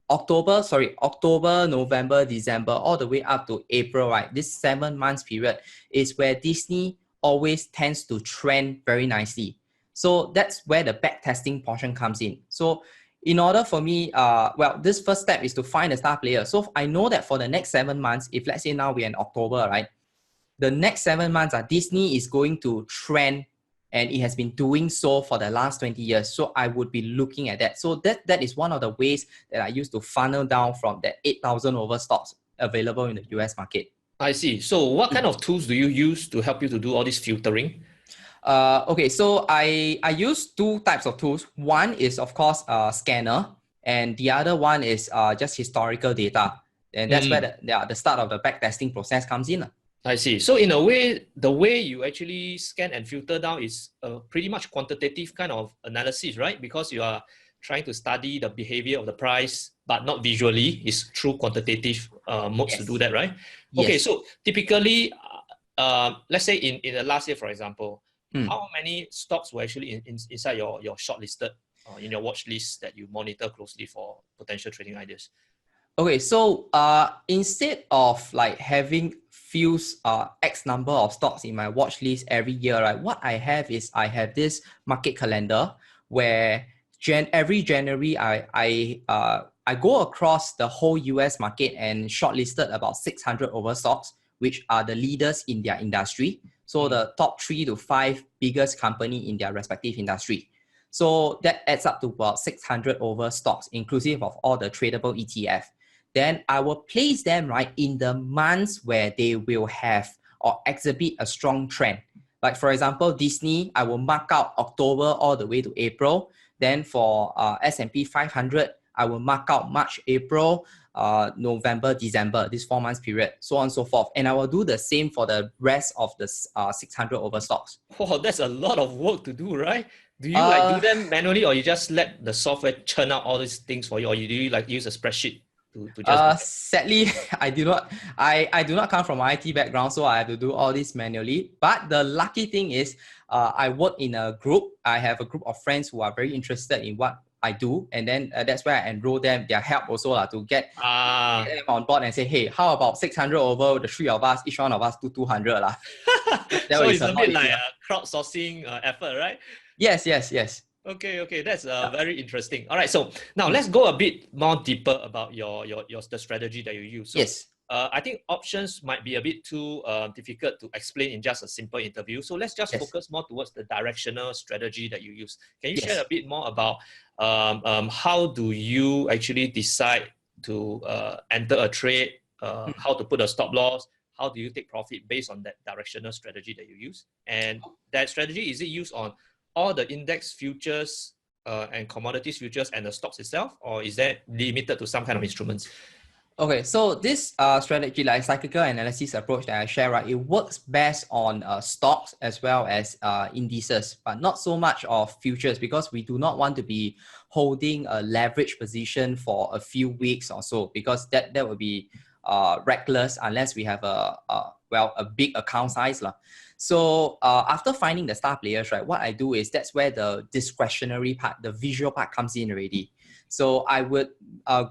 October, November, December, all the way up to April, right? This 7 months period is where Disney always tends to trend very nicely. So that's where the backtesting portion comes in. So in order for me, this first step is to find a star player. So I know that for the next 7 months, if let's say now we're in October, right? The next 7 months, Disney is going to trend, and it has been doing so for the last 20 years. So I would be looking at that. So that is one of the ways that I use to funnel down from that 8,000 over stocks available in the US market. I see. So what kind of tools do you use to help you to do all this filtering? Okay, so I use 2 types of tools. One is, of course, a scanner, and the other one is just historical data. And that's where the start of the backtesting process comes in. I see. So in a way, the way you actually scan and filter down is a pretty much quantitative kind of analysis, right? Because you are trying to study the behavior of the price, but not visually. It's through quantitative modes to do that, right? Yes. Okay, so typically, let's say in the last year, for example, how many stocks were actually inside your shortlisted, in your watch list that you monitor closely for potential trading ideas? Okay, so instead of like having few X number of stocks in my watch list every year, right? What I have is I have this market calendar where every January I go across the whole US market and shortlisted about 600 over stocks, which are the leaders in their industry. So the top 3 to 5 biggest company in their respective industry. So that adds up to about 600 over stocks, inclusive of all the tradable ETF. Then I will place them right in the months where they will have or exhibit a strong trend. Like for example, Disney, I will mark out October all the way to April. Then for S&P 500, I will mark out March, April, November, December, this 4 months period, so on and so forth. And I will do the same for the rest of the 600 over stocks. Wow, that's a lot of work to do, right? Do you like do them manually, or you just let the software churn out all these things for you, or do you like use a spreadsheet to just sadly, I do not come from an IT background, so I have to do all this manually. But the lucky thing is I work in a group. I have a group of friends who are very interested in what I do, and then that's where I enroll them, their help also to get them on board and say, hey, how about 600 over the 3 of us, each one of us do 200 lah. So it's a bit like a crowdsourcing effort, right? Yes. Okay, that's very interesting. All right, so now let's go a bit more deeper about the strategy that you use. So, yes. I think options might be a bit too difficult to explain in just a simple interview. So let's just focus more towards the directional strategy that you use. Can you share a bit more about how do you actually decide to enter a trade, how to put a stop loss, how do you take profit based on that directional strategy that you use? And that strategy, is it used on all the index futures and commodities futures and the stocks itself, or is that limited to some kind of instruments? Okay, so this strategy, like cyclical analysis approach that I share, right, it works best on stocks as well as indices, but not so much of futures, because we do not want to be holding a leverage position for a few weeks or so, because that would be reckless unless we have a big account size. So after finding the star players, right, what I do is that's where the discretionary part, the visual part comes in already. So I would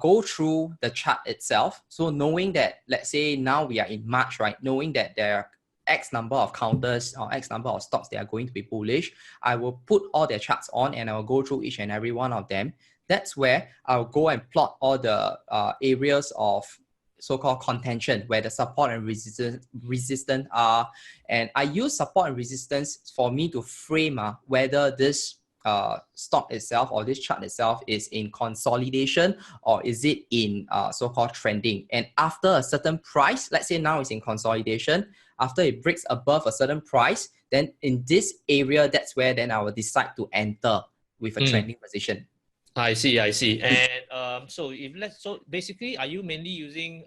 go through the chart itself. So knowing that, let's say now we are in March, right? Knowing that there are X number of counters or X number of stocks that are going to be bullish, I will put all their charts on and I will go through each and every one of them. That's where I'll go and plot all the areas of so-called contention, where the support and resistance are. And I use support and resistance for me to frame whether this stock itself or this chart itself is in consolidation or is it in so-called trending. And after a certain price, let's say now it's in consolidation, after it breaks above a certain price, then in this area, that's where then I will decide to enter with a trending position. I see. And so basically, are you mainly using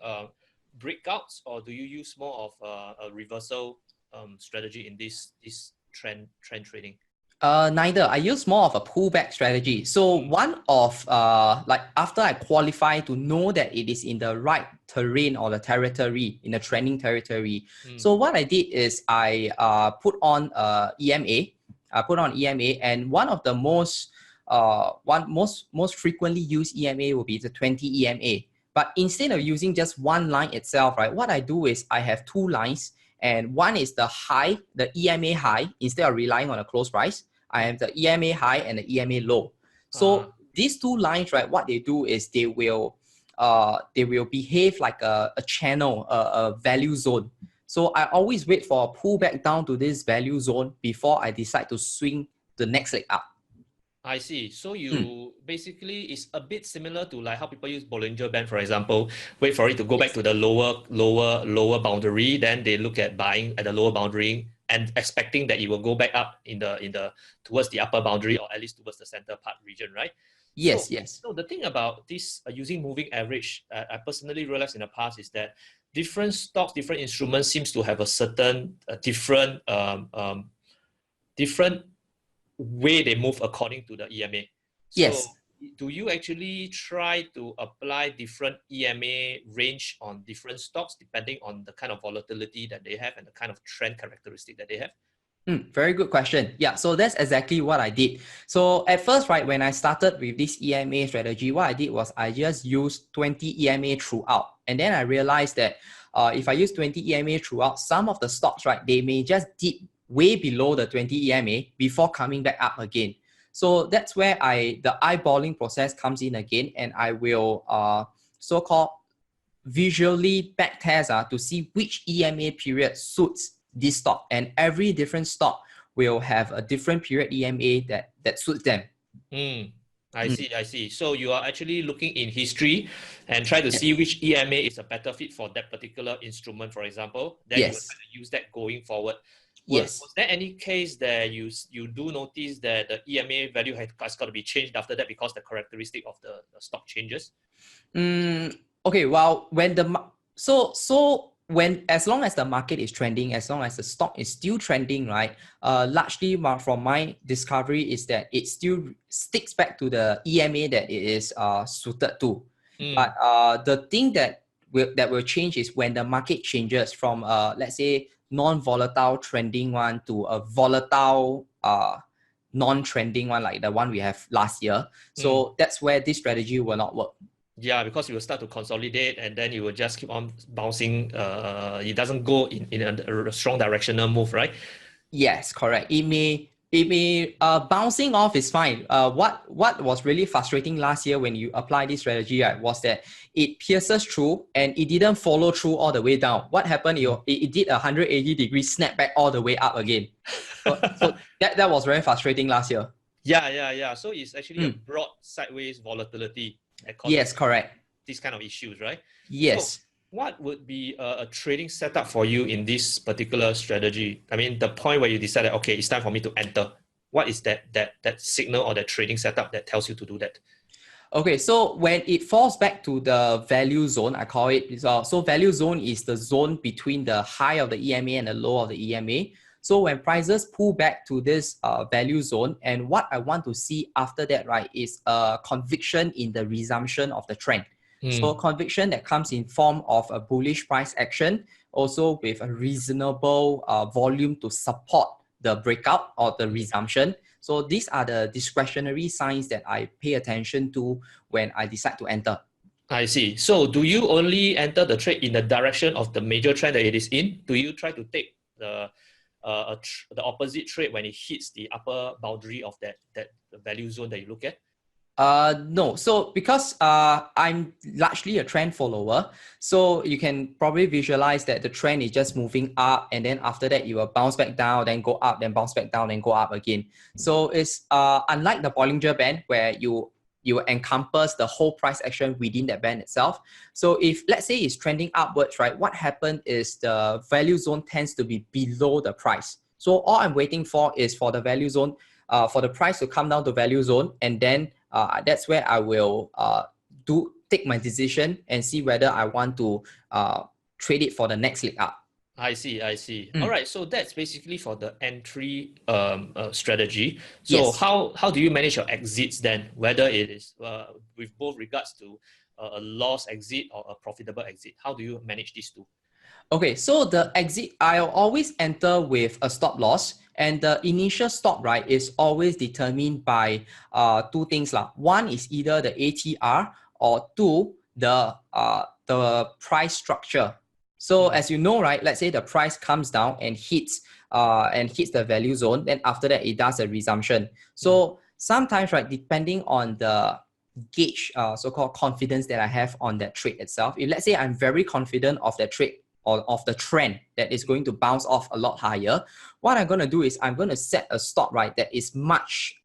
breakouts, or do you use more of a reversal strategy in this trend trading? Neither. I use more of a pullback strategy. So one of like after I qualify to know that it is in the right terrain or the territory, in the trending territory. So what I did is I put on EMA. I put on EMA, and one of the most frequently used EMA will be the 20 EMA. But instead of using just one line itself, right, what I do is I have two lines, and one is the high, the EMA high. Instead of relying on a close price, I have the EMA high and the EMA low. So these two lines, right, what they do is they will behave like a channel, a value zone. So I always wait for a pullback down to this value zone before I decide to swing the next leg up. I see. So you basically, it's a bit similar to like how people use Bollinger Band, for example. Wait for it to go back to the lower boundary, then they look at buying at the lower boundary and expecting that it will go back up in the towards the upper boundary, or at least towards the center part region, right? Yes. So the thing about this using moving average, I personally realized in the past is that different stocks, different instruments seems to have a certain different way they move according to the EMA. Yes. So do you actually try to apply different EMA range on different stocks depending on the kind of volatility that they have and the kind of trend characteristic that they have? Very good question. Yeah, so that's exactly what I did. So at first, right, when I started with this EMA strategy, what I did was I just used 20 EMA throughout. And then I realized that if I use 20 EMA throughout, some of the stocks, right, they may just dip way below the 20 EMA before coming back up again. So that's where the eyeballing process comes in again, and I will so-called visually backtest to see which EMA period suits this stock, and every different stock will have a different period EMA that suits them. I see. So you are actually looking in history and try to see which EMA is a better fit for that particular instrument, for example. Then you will try to use that going forward. Was there any case that you do notice that the EMA value has got to be changed after that because the characteristic of the stock changes? Okay, well, when as long as the market is trending, as long as the stock is still trending, right? Largely from my discovery is that it still sticks back to the EMA that it is suited to. But the thing that will change is when the market changes from let's say non-volatile trending one to a volatile non-trending one, like the one we have last year. So that's where this strategy will not work. Yeah, because you will start to consolidate and then you will just keep on bouncing. It doesn't go in a strong directional move, right? Yes, correct. It may bouncing off is fine. What was really frustrating last year when you apply this strategy, right, was that it pierces through and it didn't follow through all the way down. What happened? It did a 180-degree snap back all the way up again. So that was very frustrating last year. Yeah. So it's actually a broad sideways volatility. Yes, correct. These kind of issues, right? Yes. So what would be a trading setup for you in this particular strategy? I mean, the point where you decided, okay, it's time for me to enter. What is that signal or that trading setup that tells you to do that? Okay, so when it falls back to the value zone, I call it, so value zone is the zone between the high of the EMA and the low of the EMA. So when prices pull back to this value zone, and what I want to see after that, right, is a conviction in the resumption of the trend. So conviction that comes in form of a bullish price action, also with a reasonable volume to support the breakout or the resumption. So these are the discretionary signs that I pay attention to when I decide to enter. I see. So do you only enter the trade in the direction of the major trend that it is in? Do you try to take the opposite trade when it hits the upper boundary of that value zone that you look at? No. So because I'm largely a trend follower, so you can probably visualize that the trend is just moving up, and then after that you will bounce back down, then go up, then bounce back down, then go up again. So it's unlike the Bollinger Band where you encompass the whole price action within that band itself. So if let's say it's trending upwards, right, what happened is the value zone tends to be below the price. So all I'm waiting for is for the value zone, for the price to come down to value zone, and then that's where I will take my decision and see whether I want to trade it for the next leg up. I see, I see. Mm. All right, so that's basically for the entry strategy. So Yes. how do you manage your exits then, whether it is with both regards to a loss exit or a profitable exit? How do you manage these two? Okay, so the exit, I'll always enter with a stop loss, and the initial stop, right, is always determined by two things lah. One is either the ATR, or two, the price structure. So as you know, right, let's say the price comes down and hits the value zone, then after that it does a resumption. So sometimes, right, depending on the gauge, so-called confidence that I have on that trade itself, if let's say I'm very confident of that trade or of the trend that is going to bounce off a lot higher, what I'm going to do is I'm going to set a stop, right, that is much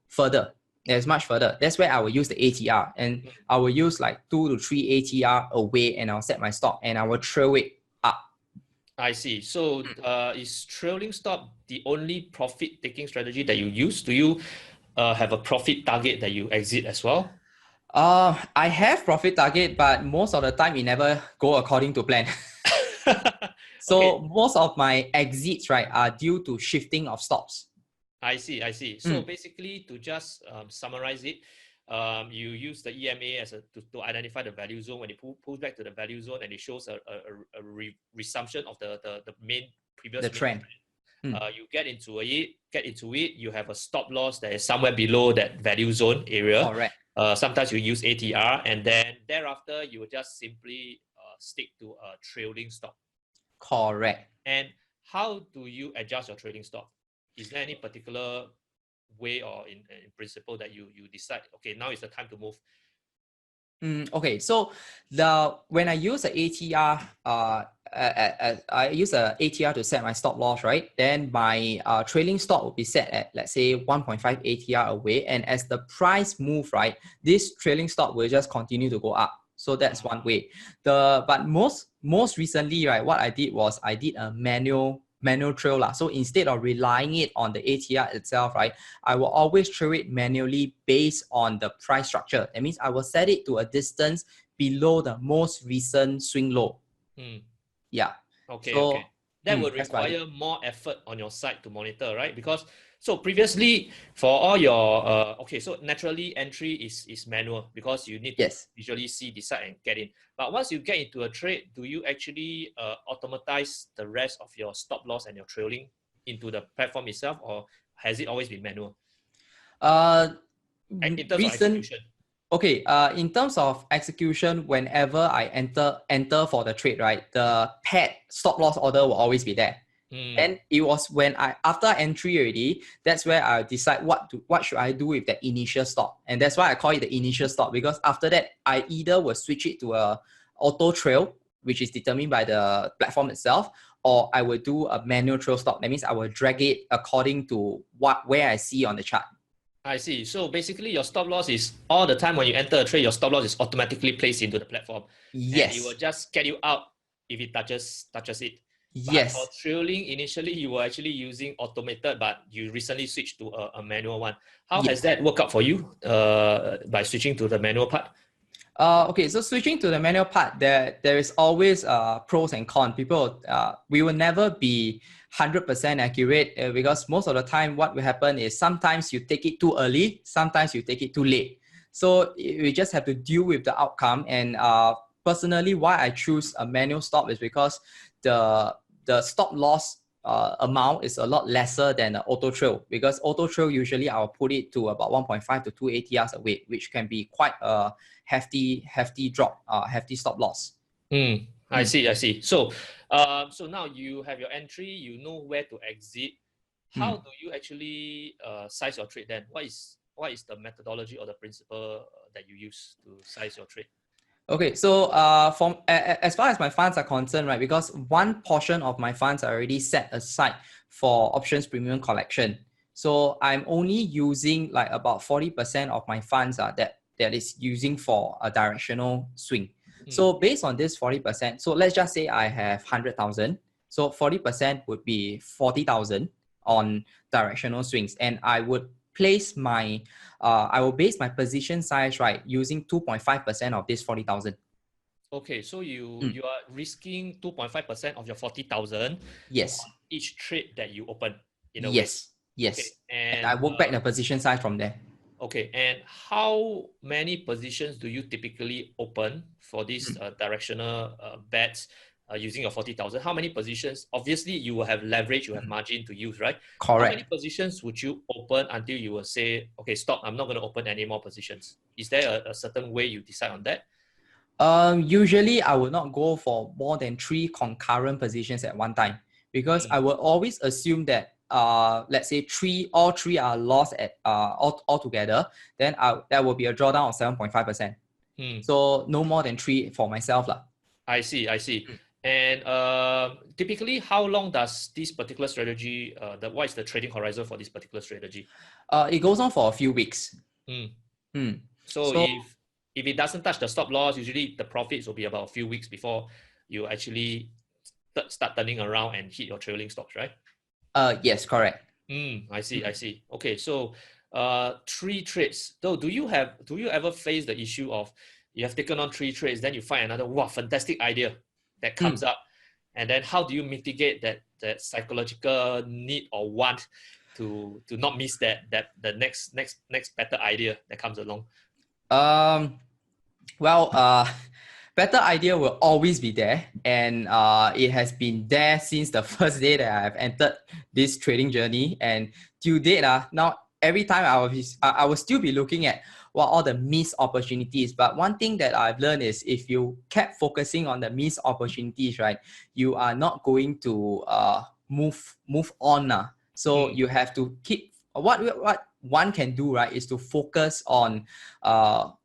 further. That's much further. That's where I will use the ATR, and I will use like 2 to 3 ATR away, and I'll set my stop and I will trail it up. I see. So is trailing stop the only profit-taking strategy that you use? Do you have a profit target that you exit as well? I have profit target, but most of the time it never go according to plan. So Okay, most of my exits, right, are due to shifting of stops. I see, I see. So basically, to just summarize it, you use the EMA as to identify the value zone. When it pulls back to the value zone and it shows a resumption of the main previous The trend. you get into it, you have a stop loss that is somewhere below that value zone area. Correct. Sometimes you use ATR, and then thereafter you will just simply stick to a trailing stop. Correct. And how do you adjust your trading stop? Is there any particular way or in principle that you decide, okay, now is the time to move? Okay, so when I use the ATR, I use a ATR to set my stop loss, right? Then my trailing stop will be set at, let's say, 1.5 ATR away, and as the price move, right, this trailing stop will just continue to go up. So that's one way. But most recently, right, what I did was I did a manual trail lah. So instead of relying it on the ATR itself, right, I will always trail it manually based on the price structure. That means I will set it to a distance below the most recent swing low. Yeah. Okay, so, okay. That would require more effort on your side to monitor, right? Because so previously for all your okay, so naturally entry is manual because you need to visually see, decide, and get in. But once you get into a trade, do you actually automatize the rest of your stop loss and your trailing into the platform itself, or has it always been manual? In terms of execution. Okay, in terms of execution, whenever I enter for the trade, right, the paired stop loss order will always be there. And it was when after entry already, that's where I decide what should I do with the initial stop. And that's why I call it the initial stop, because after that, I either will switch it to a auto trail, which is determined by the platform itself, or I will do a manual trail stop. That means I will drag it according to where I see on the chart. I see. So basically your stop loss is all the time when you enter a trade, your stop loss is automatically placed into the platform. Yes. And it will just get you out if it touches it. Yes. But for trailing, initially you were actually using automated, but you recently switched to a manual one. How has that worked out for you by switching to the manual part? Okay, so switching to the manual part, there is always pros and cons. We will never be 100% accurate because most of the time what will happen is sometimes you take it too early, sometimes you take it too late. So we just have to deal with the outcome. And personally, why I choose a manual stop is because the stop loss amount is a lot lesser than the auto trail, because auto trail usually I'll put it to about 1.5 to 2 ATRs away, which can be quite a hefty drop, hefty stop loss. I see. So so now you have your entry, you know where to exit. How do you actually size your trade then? What what is the methodology or the principle that you use to size your trade? Okay, so as far as my funds are concerned, right, because one portion of my funds are already set aside for options premium collection. So I'm only using like about 40% of my funds that is using for a directional swing. So based on this 40%, so let's just say I have 100,000. So 40% would be 40,000 on directional swings, and I would place my I will base my position size, right, using 2.5% of this 40,000. Okay, so you are risking 2.5% of your 40,000 Yes. on each trade that you open in a way. Yes. Yes. Okay, And I work back the position size from there. okay, and how many positions do you typically open for these directional bets using your 40,000? How many positions? Obviously, you will have leverage, you have margin to use, right? How many Correct. positions would you open until you will say, okay, stop, I'm not going to open any more positions? Is there a certain way you decide on that? Usually I will not go for more than 3 concurrent positions at one time, because I will always assume that let's say all three are lost at all together, then that will be a drawdown of 7.5%. So no more than 3 for myself lah. I see. And typically, how long does this particular strategy, what is the trading horizon for this particular strategy? It goes on for a few weeks. So if it doesn't touch the stop loss, usually the profits will be about a few weeks before you actually start turning around and hit your trailing stops, right? Yes, correct. I see. Okay, so 3 trades. So do you ever face the issue of you have taken on 3 trades, then you find another fantastic idea that comes up, and then how do you mitigate that psychological need or want to not miss the next better idea that comes along? Better idea will always be there, and it has been there since the first day that I have entered this trading journey, and till date now every time I will still be looking at what all the missed opportunities. But one thing that I've learned is if you kept focusing on the missed opportunities, right, you are not going to move on. So you have to keep what one can do, right, is to focus on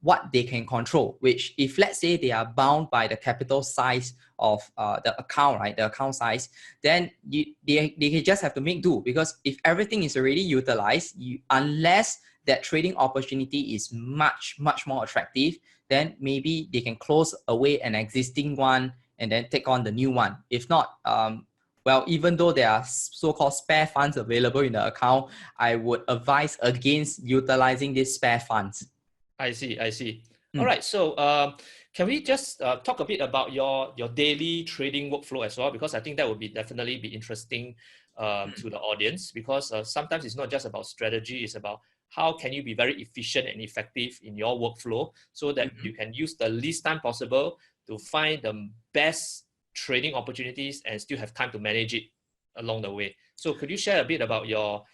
what they can control, which if let's say they are bound by the capital size of the account, right, the account size, then they just have to make do, because if everything is already utilized, unless that trading opportunity is much more attractive, then maybe they can close away an existing one and then take on the new one. If not, well, even though there are so-called spare funds available in the account, I would advise against utilizing these spare funds. I see. All right. So can we just talk a bit about your daily trading workflow as well? Because I think that would definitely be interesting to the audience, because sometimes it's not just about strategy, it's about how can you be very efficient and effective in your workflow so that you can use the least time possible to find the best trading opportunities and still have time to manage it along the way. So could you share a bit about your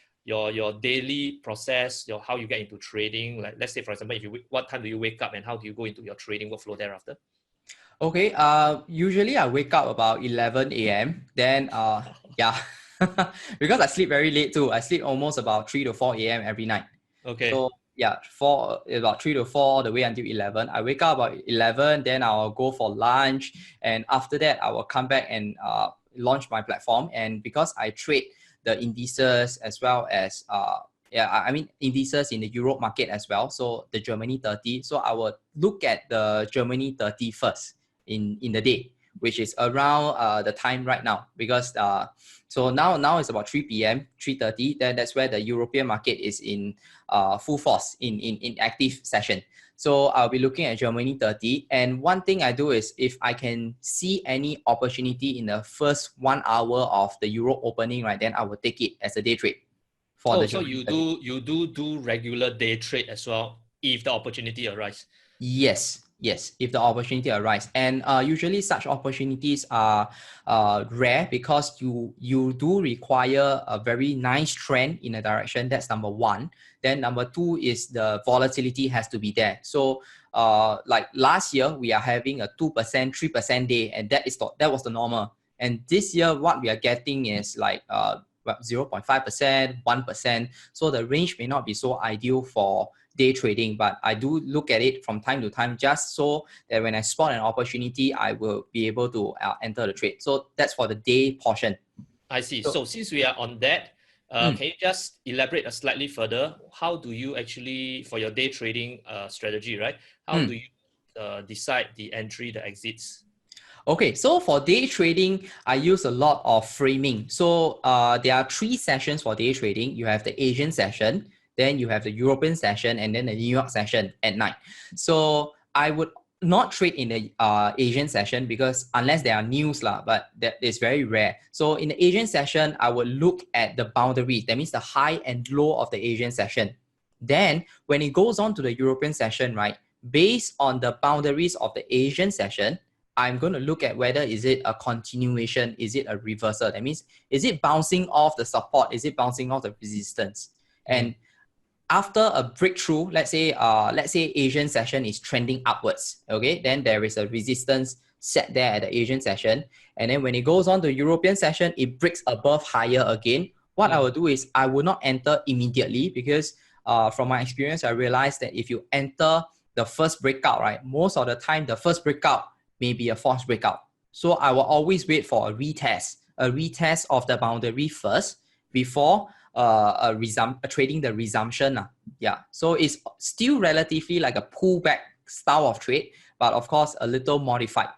daily process, how you get into trading? Like, let's say, for example, what time do you wake up and how do you go into your trading workflow thereafter? Okay, usually I wake up about 11 a.m. Then, yeah, because I sleep very late too. I sleep almost about 3 to 4 a.m. every night. Okay. So yeah, about 3 to 4 all the way until 11. I wake up about 11, then I'll go for lunch. And after that, I will come back and launch my platform. And because I trade the indices as well as, indices in the Europe market as well. So the Germany 30. So I will look at the Germany 30 first in the day, which is around the time right now, because so now it's about 3 p.m., 3:30. Then that's where the European market is in full force in active session. So I'll be looking at Germany 30. And one thing I do is if I can see any opportunity in the first 1 hour of the Euro opening, right, then I will take it as a day trade. So you do regular day trade as well if the opportunity arises? Yes, if the opportunity arises. And usually such opportunities are rare, because you do require a very nice trend in a direction. That's number one. Then number two is the volatility has to be there. So like last year, we are having a 2%, 3% day, and that was the normal. And this year, what we are getting is like 0.5%, 1%. So the range may not be so ideal for day trading, but I do look at it from time to time just so that when I spot an opportunity, I will be able to enter the trade. So that's for the day portion. I see. So since we are on that, can you just elaborate slightly further? How do you actually, for your day trading strategy, right? How do you decide the entry, the exits? Okay, so for day trading, I use a lot of framing. So there are 3 sessions for day trading. You have the Asian session, then you have the European session, and then the New York session at night. So I would not trade in the Asian session because unless there are news lah, but that is very rare. So in the Asian session, I would look at the boundaries. That means the high and low of the Asian session. Then when it goes on to the European session, right, based on the boundaries of the Asian session, I'm going to look at whether is it a continuation, is it a reversal? That means, is it bouncing off the support? Is it bouncing off the resistance? And after a breakthrough, let's say Asian session is trending upwards, okay? Then there is a resistance set there at the Asian session. And then when it goes on to European session, it breaks above higher again. What I will do is I will not enter immediately because from my experience, I realized that if you enter the first breakout, right, most of the time, the first breakout may be a false breakout. So I will always wait for a retest of the boundary first before trading the resumption. Yeah, so it's still relatively like a pullback style of trade, but of course a little modified.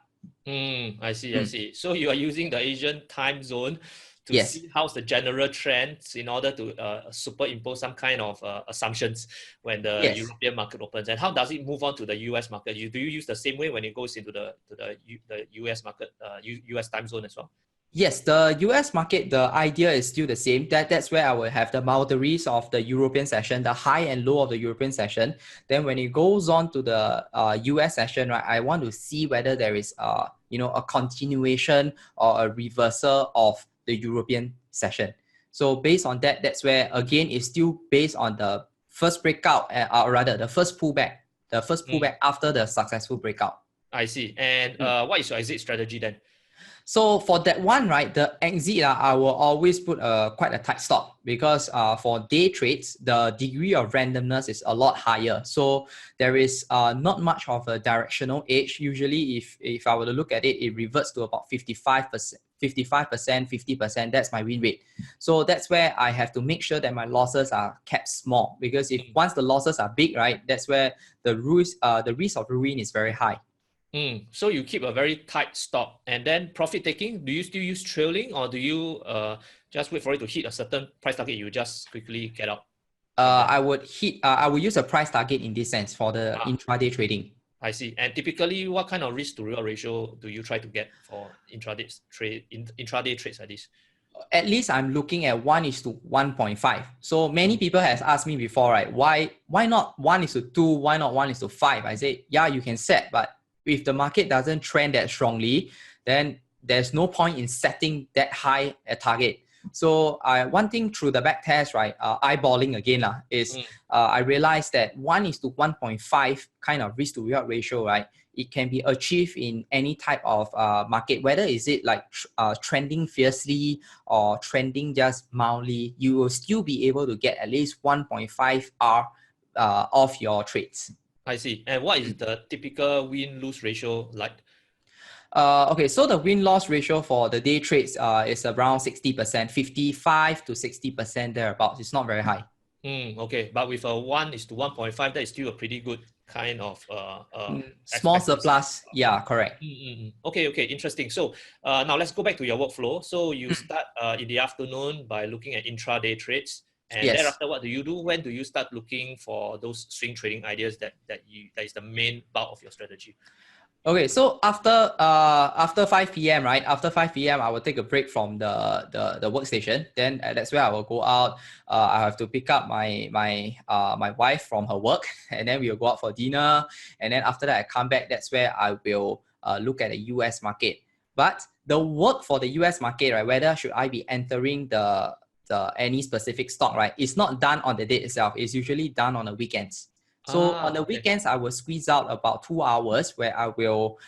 I see. So you are using the Asian time zone to see how's the general trends in order to superimpose some kind of assumptions when the European market opens. And how does it move on to the US market? Do you use the same way when it goes into the US market, US time zone as well? Yes, the US market, the idea is still the same. That's where I will have the boundaries of the European session, the high and low of the European session. Then when it goes on to the US session, right, I want to see whether there is a continuation or a reversal of the European session. So based on that, that's where again it's still based on the first breakout, or rather the first pullback after the successful breakout. I see. And what is your exit strategy then? So for that one, right, the exit, I will always put quite a tight stop because for day trades, the degree of randomness is a lot higher. So there is not much of a directional edge. Usually, if I were to look at it, it reverts to about 55%, 50%. That's my win rate. So that's where I have to make sure that my losses are kept small because if once the losses are big, right, that's where the risk of ruin is very high. So you keep a very tight stop, and then profit taking, do you still use trailing or do you just wait for it to hit a certain price target, you just quickly get out? I would use a price target in this sense for the intraday trading. I see. And typically, what kind of risk to reward ratio do you try to get for intraday trades like this? At least I'm looking at 1:1.5. So many people has asked me before, right? Why not 1:2? Why not 1:5? I say, yeah, you can set, but if the market doesn't trend that strongly, then there's no point in setting that high a target. So one thing through the back test, right, eyeballing again is I realized that 1:1.5 kind of risk to reward ratio, right, it can be achieved in any type of market, whether is it like trending fiercely or trending just mildly, you will still be able to get at least 1.5 R of your trades. I see. And what is the typical win-lose ratio like? Okay, so the win-loss ratio for the day trades is around 60%, 55 to 60% thereabouts. It's not very high. Okay, but with a 1:1.5, that is still a pretty good kind of small surplus. Yeah, correct. Okay, interesting. So now let's go back to your workflow. So you start in the afternoon by looking at intraday trades. And thereafter, what do you do? When do you start looking for those swing trading ideas that is the main bulk of your strategy? Okay, so after 5 p.m., right? After 5 p.m., I will take a break from the workstation. Then that's where I will go out. I have to pick up my wife from her work, and then we will go out for dinner. And then after that, I come back. That's where I will look at the US market. But the work for the US market, right? Whether should I be entering the any specific stock, right? It's not done on the day itself. It's usually done on the weekends. So on the weekends, I will squeeze out about 2 hours where I will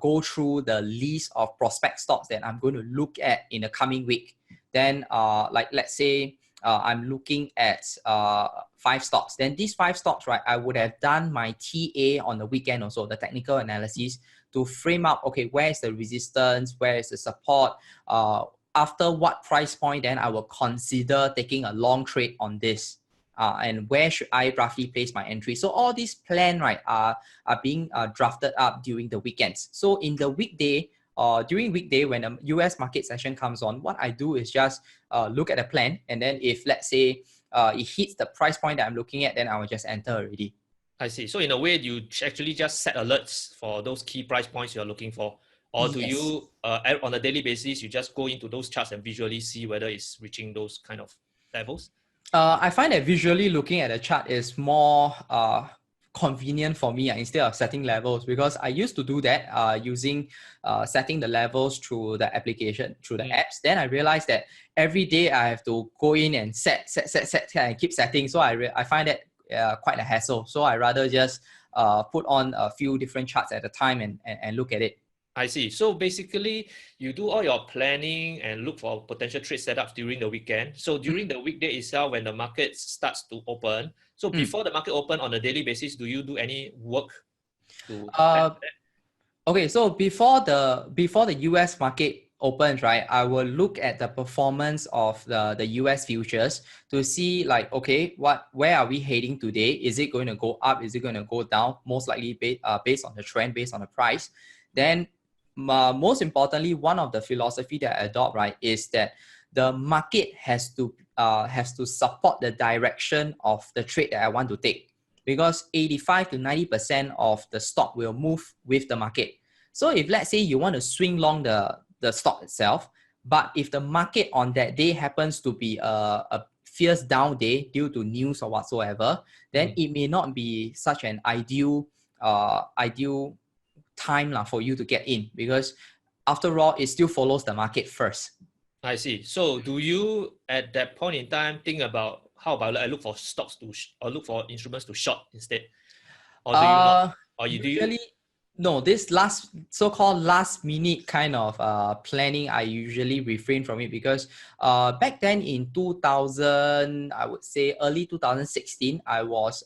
go through the list of prospect stocks that I'm going to look at in the coming week. then like let's say I'm looking at 5 stocks. Then these 5 stocks, right, I would have done my TA on the weekend also, the technical analysis, to frame up, okay, where is the resistance, where is the support, after what price point, then I will consider taking a long trade on this. And where should I roughly place my entry? So all these plan, right, are being drafted up during the weekends. So in the weekday, during weekday when a US market session comes on, what I do is just look at the plan, and then if let's say it hits the price point that I'm looking at, then I will just enter already. I see. So in a way, you actually just set alerts for those key price points you're looking for. Or do Yes. you, on a daily basis, you just go into those charts and visually see whether it's reaching those kind of levels? I find that visually looking at the chart is more convenient for me instead of setting levels, because I used to do that using setting the levels through the application, through the apps. Then I realized that every day I have to go in and set and keep setting. So I find that quite a hassle. So I rather just put on a few different charts at a time and look at it. I see. So basically, you do all your planning and look for potential trade setups during the weekend. So during the weekday itself, when the market starts to open, so before the market open on a daily basis, do you do any work to plan for that? Okay, so before the US market opens, right, I will look at the performance of the US futures to see like, okay, where are we heading today? Is it going to go up? Is it going to go down? Most likely based on the trend, based on the price. Then most importantly, one of the philosophy that I adopt, right, is that the market has to support the direction of the trade that I want to take, because 85 to 90% of the stock will move with the market. So if let's say you want to swing long the stock itself, but if the market on that day happens to be a fierce down day due to news or whatsoever, then it may not be such an ideal time for you to get in, because after all, it still follows the market first. I see. So do you at that point in time think about how about I look for stocks or look for instruments to short instead? Or do you not? Or you Usually, no, this so-called last minute kind of planning, I usually refrain from it, because back then in 2000, I would say early 2016, I was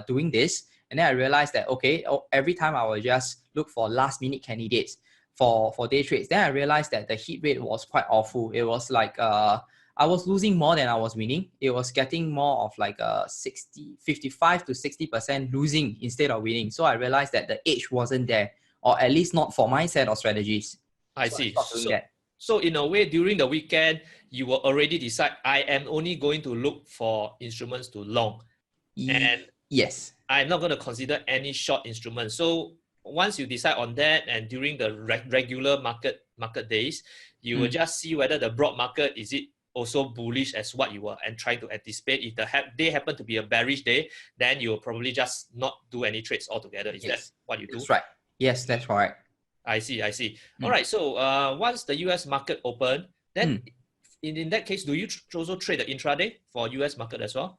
doing this, and then I realized that, okay, every time I would just look for last minute candidates for day trades. Then I realized that the hit rate was quite awful. It was like I was losing more than I was winning. It was getting more of like 55 to 60% losing instead of winning. So I realized that the edge wasn't there, or at least not for my set of strategies. I see. I stopped doing that. So in a way, during the weekend, you will already decide, I am only going to look for instruments to long. And yes, I'm not going to consider any short instruments. So once you decide on that, and during the regular market days, you will just see whether the broad market, is it also bullish as what you were and trying to anticipate. If the day happen to be a bearish day, then you will probably just not do any trades altogether. Is that what you do? That's right. Yes, that's right. I see. All right. So once the US market open, then in that case, do you also trade the intraday for US market as well?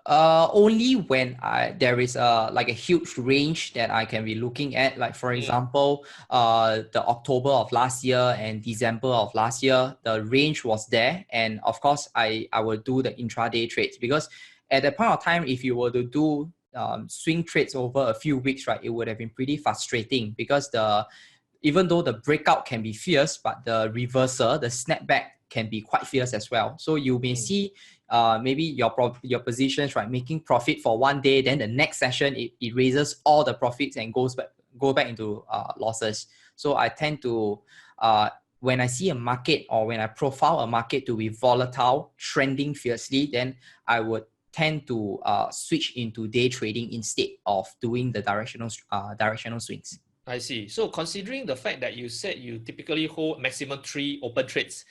Only when there is like a huge range that I can be looking at. Like for example, the October of last year and December of last year, the range was there, and of course I will do the intraday trades, because at that point of time, if you were to do swing trades over a few weeks, right, it would have been pretty frustrating, because even though the breakout can be fierce, but the reversal, the snapback, can be quite fierce as well. So you may see maybe your positions, right, making profit for one day, then the next session it raises all the profits and go back into losses. So I tend to when I see a market, or when I profile a market to be volatile, trending fiercely, then I would tend to switch into day trading instead of doing the directional swings. I see. So considering the fact that you said you typically hold maximum 3 open trades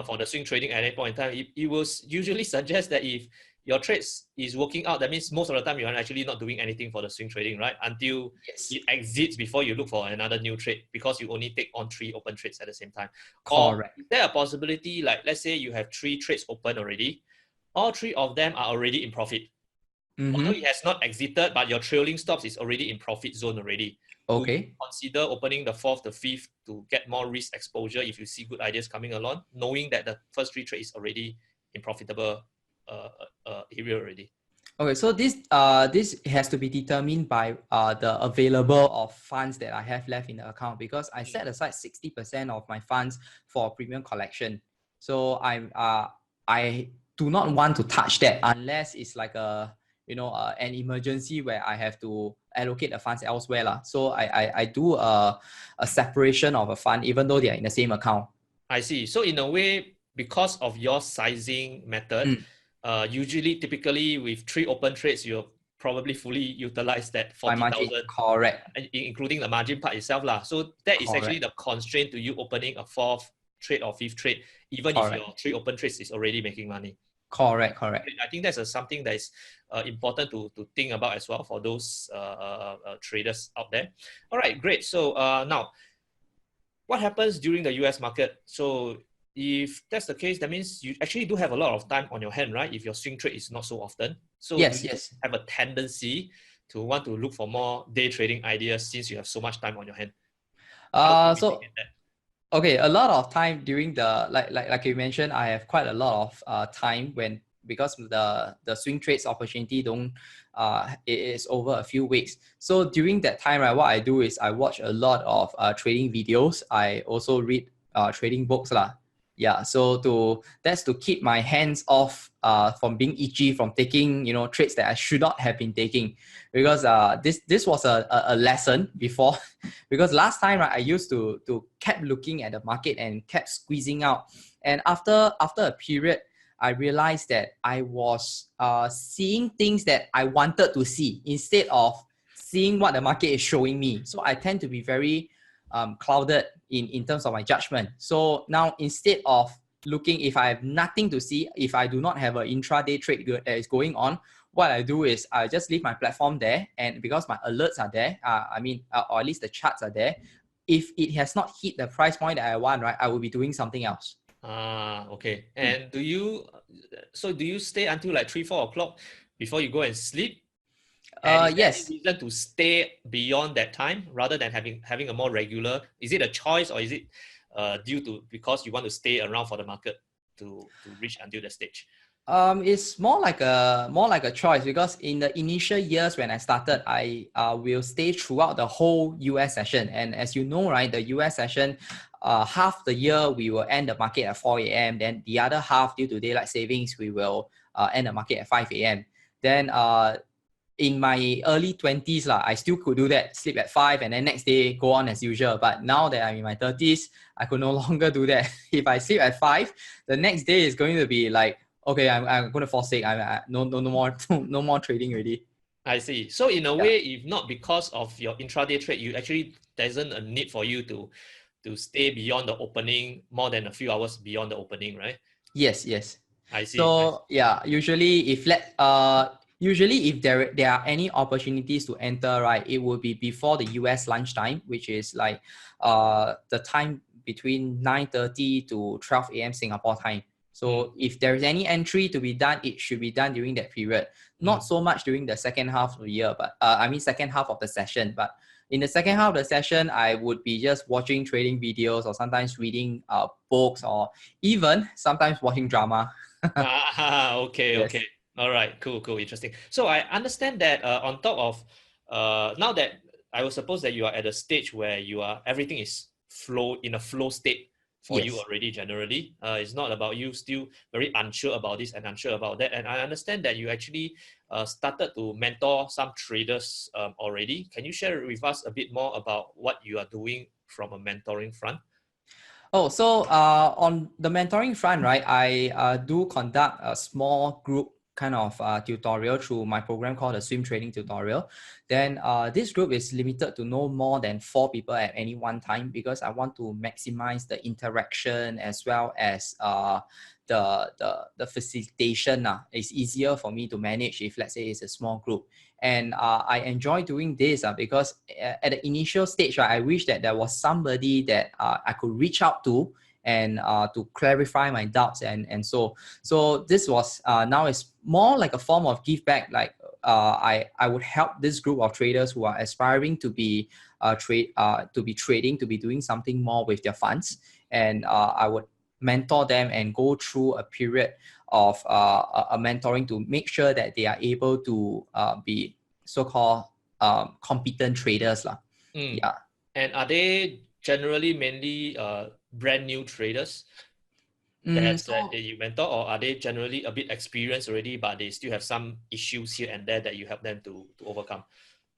for the swing trading at any point in time, it will usually suggest that if your trades is working out, that means most of the time you're actually not doing anything for the swing trading, right? Until it exits before you look for another new trade, because you only take on 3 open trades at the same time. Correct. Or is there a possibility, like let's say you have 3 trades open already, all 3 of them are already in profit? Although Mm-hmm. it has not exited, but your trailing stops is already in profit zone already. Would you Okay. consider opening the fourth, the fifth to get more risk exposure if you see good ideas coming along, knowing that the first three trades is already in profitable area already? Okay, so this has to be determined by the available of funds that I have left in the account, because I set aside 60% of my funds for premium collection. So I do not want to touch that unless it's like an emergency where I have to allocate the funds elsewhere lah. So I do a separation of a fund even though they are in the same account. I see. So in a way, because of your sizing method, Mm, typically with 3 open trades, you'll probably fully utilize that my margin, 40,000, correct, including the margin part itself lah. So that is actually correct, the constraint to you opening a fourth trade or fifth trade, even if correct, your 3 open trades is already making money. correct, correct. I think that's something that is important to think about as well for those traders out there. All right, great. So now, what happens during the US market? So if that's the case, that means you actually do have a lot of time on your hand, right? If your swing trade is not so often. So do Yes, you yes. have a tendency to want to look for more day trading ideas since you have so much time on your hand? How do you So mitigate that? okay, a lot of time during the like you mentioned, I have quite a lot of time when, because the swing trades opportunity don't it is over a few weeks. So during that time, right, what I do is I watch a lot of trading videos. I also read trading books lah. Yeah, so that's to keep my hands off from being itchy from taking trades that I should not have been taking, because this was a lesson before. Because last time, right, I used to kept looking at the market and kept squeezing out, and after a period I realized that I was seeing things that I wanted to see instead of seeing what the market is showing me. So I tend to be very clouded in terms of my judgment. So now, instead of looking, if I have nothing to see, if I do not have an intraday trade that is going on, what I do is I just leave my platform there, and because my alerts are there, or at least the charts are there, if it has not hit the price point that I want, right, I will be doing something else. Okay. And do you stay until like 3, 4 o'clock before you go and sleep? And is there any Yes. reason to stay beyond that time rather than having a more regular? Is it a choice, or is it due to because you want to stay around for the market to reach until the stage? It's more like a choice, because in the initial years when I started, I will stay throughout the whole US session. And as you know, right, the US session, half the year we will end the market at 4 a.m. Then the other half, due to daylight savings, we will end the market at 5 a.m. Then in my early 20s, I still could do that, sleep at 5 and then next day go on as usual. But now that I'm in my 30s, I could no longer do that. If I sleep at 5, the next day is going to be like, okay, I'm going to fall sick. No more no more trading already. I see. So in a Yeah. way, if not because of your intraday trade, you actually there isn't a need for you to stay beyond the opening more than a few hours beyond the opening, right? Yes, yes. I see. So yeah, usually if there are any opportunities to enter, right, it will be before the US lunchtime, which is like the time between 9:30 to 12 a.m. Singapore time. So if there is any entry to be done, it should be done during that period. Not so much during the second half of the year, but second half of the session. But in the second half of the session, I would be just watching trading videos, or sometimes reading books, or even sometimes watching drama. Okay, Yes. okay. All right, cool, interesting. So I understand that on top of now that I will suppose that you are at a stage where everything is in a flow state for you Yes. already generally. It's not about you still very unsure about this and unsure about that. And I understand that you actually started to mentor some traders already. Can you share with us a bit more about what you are doing from a mentoring front? Oh, so on the mentoring front, right, I do conduct a small group kind of tutorial through my program called the Swim Trading Tutorial. Then this group is limited to no more than 4 people at any one time, because I want to maximize the interaction as well as the facilitation. It's easier for me to manage if, let's say, it's a small group. And I enjoy doing this because at the initial stage, right, I wish that there was somebody that I could reach out to and to clarify my doubts. And so this was now it's more like a form of give back. Like I would help this group of traders who are aspiring to be trading, to be doing something more with their funds, and I would mentor them and go through a period of a mentoring to make sure that they are able to be so-called competent traders lah. Yeah. And are they generally mainly brand new traders that you mentor, or are they generally a bit experienced already, but they still have some issues here and there that you help them to overcome?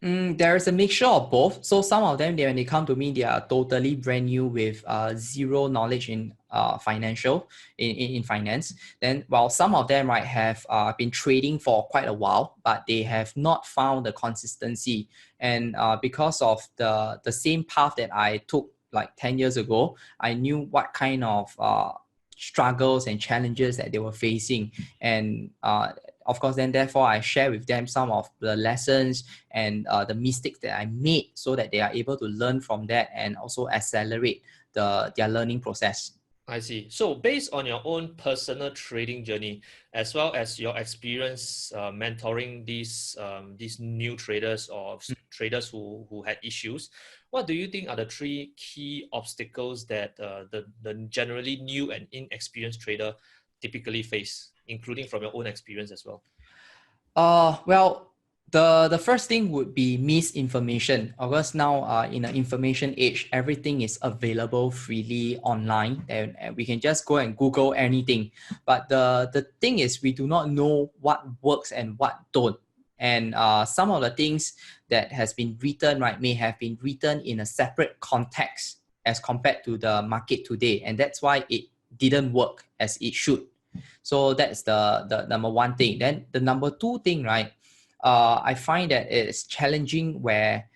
There is a mixture of both. So some of them, when they come to me, they are totally brand new with zero knowledge in in finance. Then while some of them might have been trading for quite a while, but they have not found the consistency. And because of the same path that I took like 10 years ago, I knew what kind of struggles and challenges that they were facing. And of course, then therefore I share with them some of the lessons and the mistakes that I made so that they are able to learn from that and also accelerate their learning process. I see. So based on your own personal trading journey, as well as your experience mentoring these new traders or traders who had issues, what do you think are the three key obstacles that the generally new and inexperienced trader typically face, including from your own experience as well? Well, the first thing would be misinformation. Of course, now in an information age, everything is available freely online, and we can just go and Google anything. But the thing is, we do not know what works and what don't. And some of the things that has been written, right, may have been written in a separate context as compared to the market today, and that's why it didn't work as it should. So that's the number one thing. Then the number two thing, right? I find that it's challenging where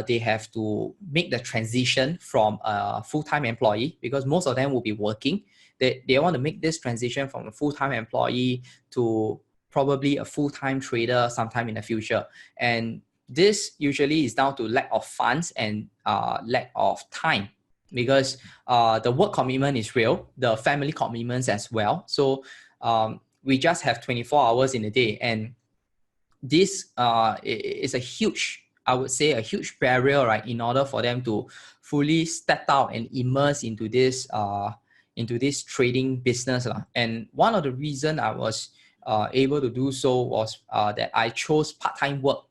they have to make the transition from a full-time employee, because most of them will be working. They want to make this transition from a full-time employee to probably a full-time trader sometime in the future. And this usually is down to lack of funds and lack of time, because the work commitment is real, the family commitments as well. So we just have 24 hours in a day, and this is a huge, I would say, a huge barrier, right, in order for them to fully step out and immerse into this trading business. And one of the reasons I was able to do so was that I chose part-time work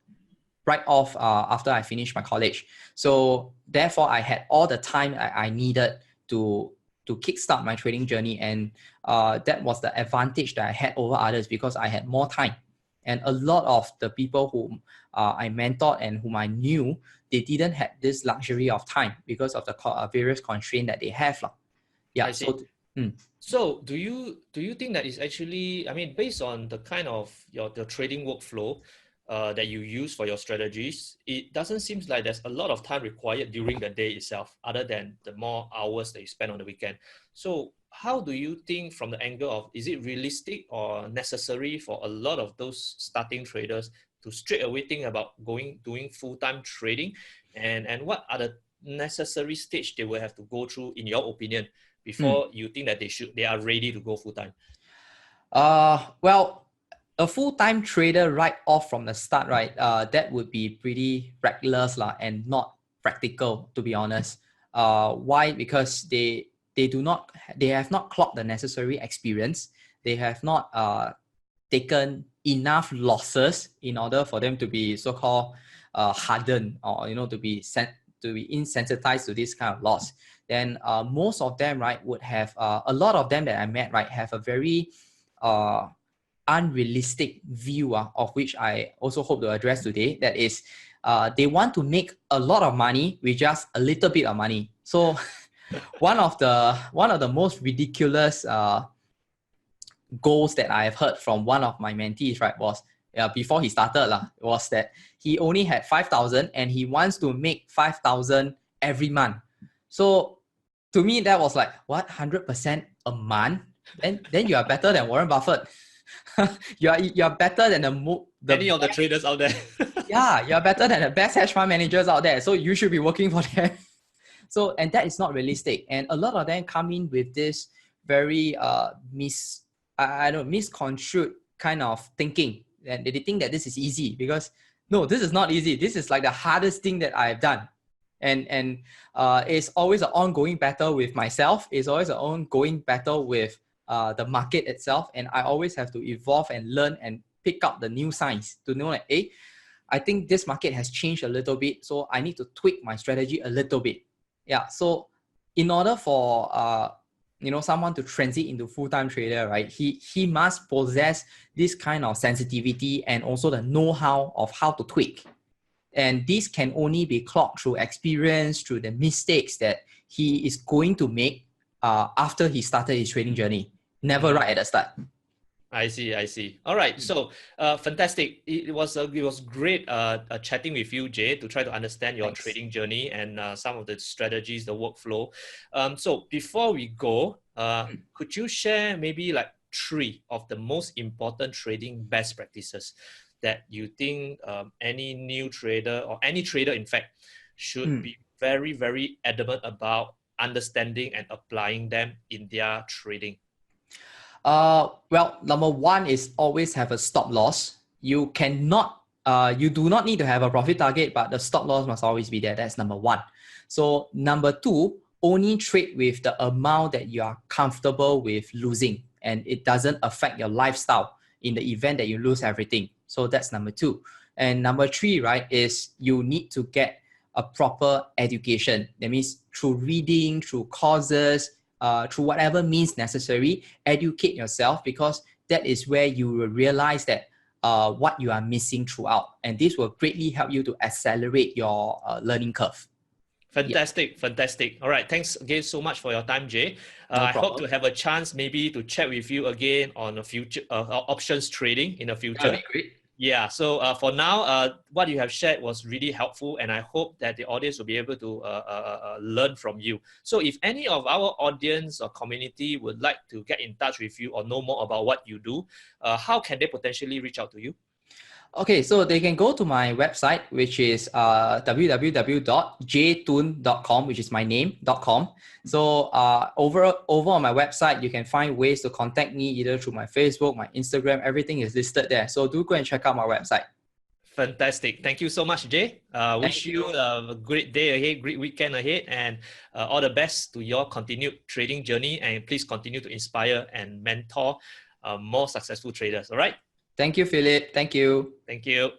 right off after I finished my college. So therefore, I had all the time I needed to kickstart my trading journey, and that was the advantage that I had over others, because I had more time. And a lot of the people whom I mentored and whom I knew, they didn't have this luxury of time because of the various constraints that they have. Yeah. I see. So do you think that is actually, I mean, based on the kind of your trading workflow that you use for your strategies, it doesn't seem like there's a lot of time required during the day itself, other than the more hours that you spend on the weekend. So how do you think, from the angle of, is it realistic or necessary for a lot of those starting traders to straight away think about doing full-time trading, and what are the necessary stage they will have to go through, in your opinion, before you think that they are ready to go full-time? Well, a full-time trader right off from the start, right, that would be pretty reckless and not practical, to be honest. Why? Because they have not clocked the necessary experience. They have not taken enough losses in order for them to be so-called hardened, or to be insensitized to this kind of loss. Then most of them, right, would have a lot of them that I met, right, have a very unrealistic view of which I also hope to address today. That is, they want to make a lot of money with just a little bit of money. So one of the most ridiculous goals that I have heard from one of my mentees, right, was before he started was that he only had 5,000 and he wants to make 5,000 every month. So to me, that was like, what, 100% a month? Then you are better than Warren Buffett. you are better than many of the traders out there. Yeah, you're better than the best hedge fund managers out there. So you should be working for them. So, and that is not realistic. And a lot of them come in with this very misconstrued kind of thinking. and they think that this is easy, because no, this is not easy. This is like the hardest thing that I've done. And it's always an ongoing battle with myself. It's always an ongoing battle with the market itself. And I always have to evolve and learn and pick up the new signs to know that, hey, I think this market has changed a little bit, so I need to tweak my strategy a little bit. Yeah. So in order for someone to transit into full-time trader, right, he must possess this kind of sensitivity and also the know-how of how to tweak. And this can only be clocked through experience, through the mistakes that he is going to make after he started his trading journey. Never right at the start. I see. All right. So, fantastic. It was great chatting with you, Jay, to try to understand your trading journey and some of the strategies, the workflow. So before we go, could you share maybe like 3 of the most important trading best practices that you think any new trader or any trader, in fact, should be very, very adamant about understanding and applying them in their trading? Well, number 1 is always have a stop loss. You do not need to have a profit target, but the stop loss must always be there. That's number 1. So number 2, only trade with the amount that you are comfortable with losing, and it doesn't affect your lifestyle in the event that you lose everything. So that's number 2. And number 3, right, is you need to get a proper education. That means through reading, through courses, through whatever means necessary, educate yourself, because that is where you will realize that what you are missing throughout. And this will greatly help you to accelerate your learning curve. Fantastic. All right. Thanks again so much for your time, Jay. I hope to have a chance maybe to chat with you again on the future options trading in the future. That'd be great. Yeah. So for now, what you have shared was really helpful, and I hope that the audience will be able to learn from you. So if any of our audience or community would like to get in touch with you or know more about what you do, how can they potentially reach out to you? Okay, so they can go to my website, which is www.jaytun.com, which is my name.com. So over on my website, you can find ways to contact me either through my Facebook, my Instagram. Everything is listed there. So do go and check out my website. Fantastic. Thank you so much, Jay. Wish you a great day ahead, great weekend ahead, and all the best to your continued trading journey. And please continue to inspire and mentor more successful traders. All right. Thank you, Philip. Thank you. Thank you.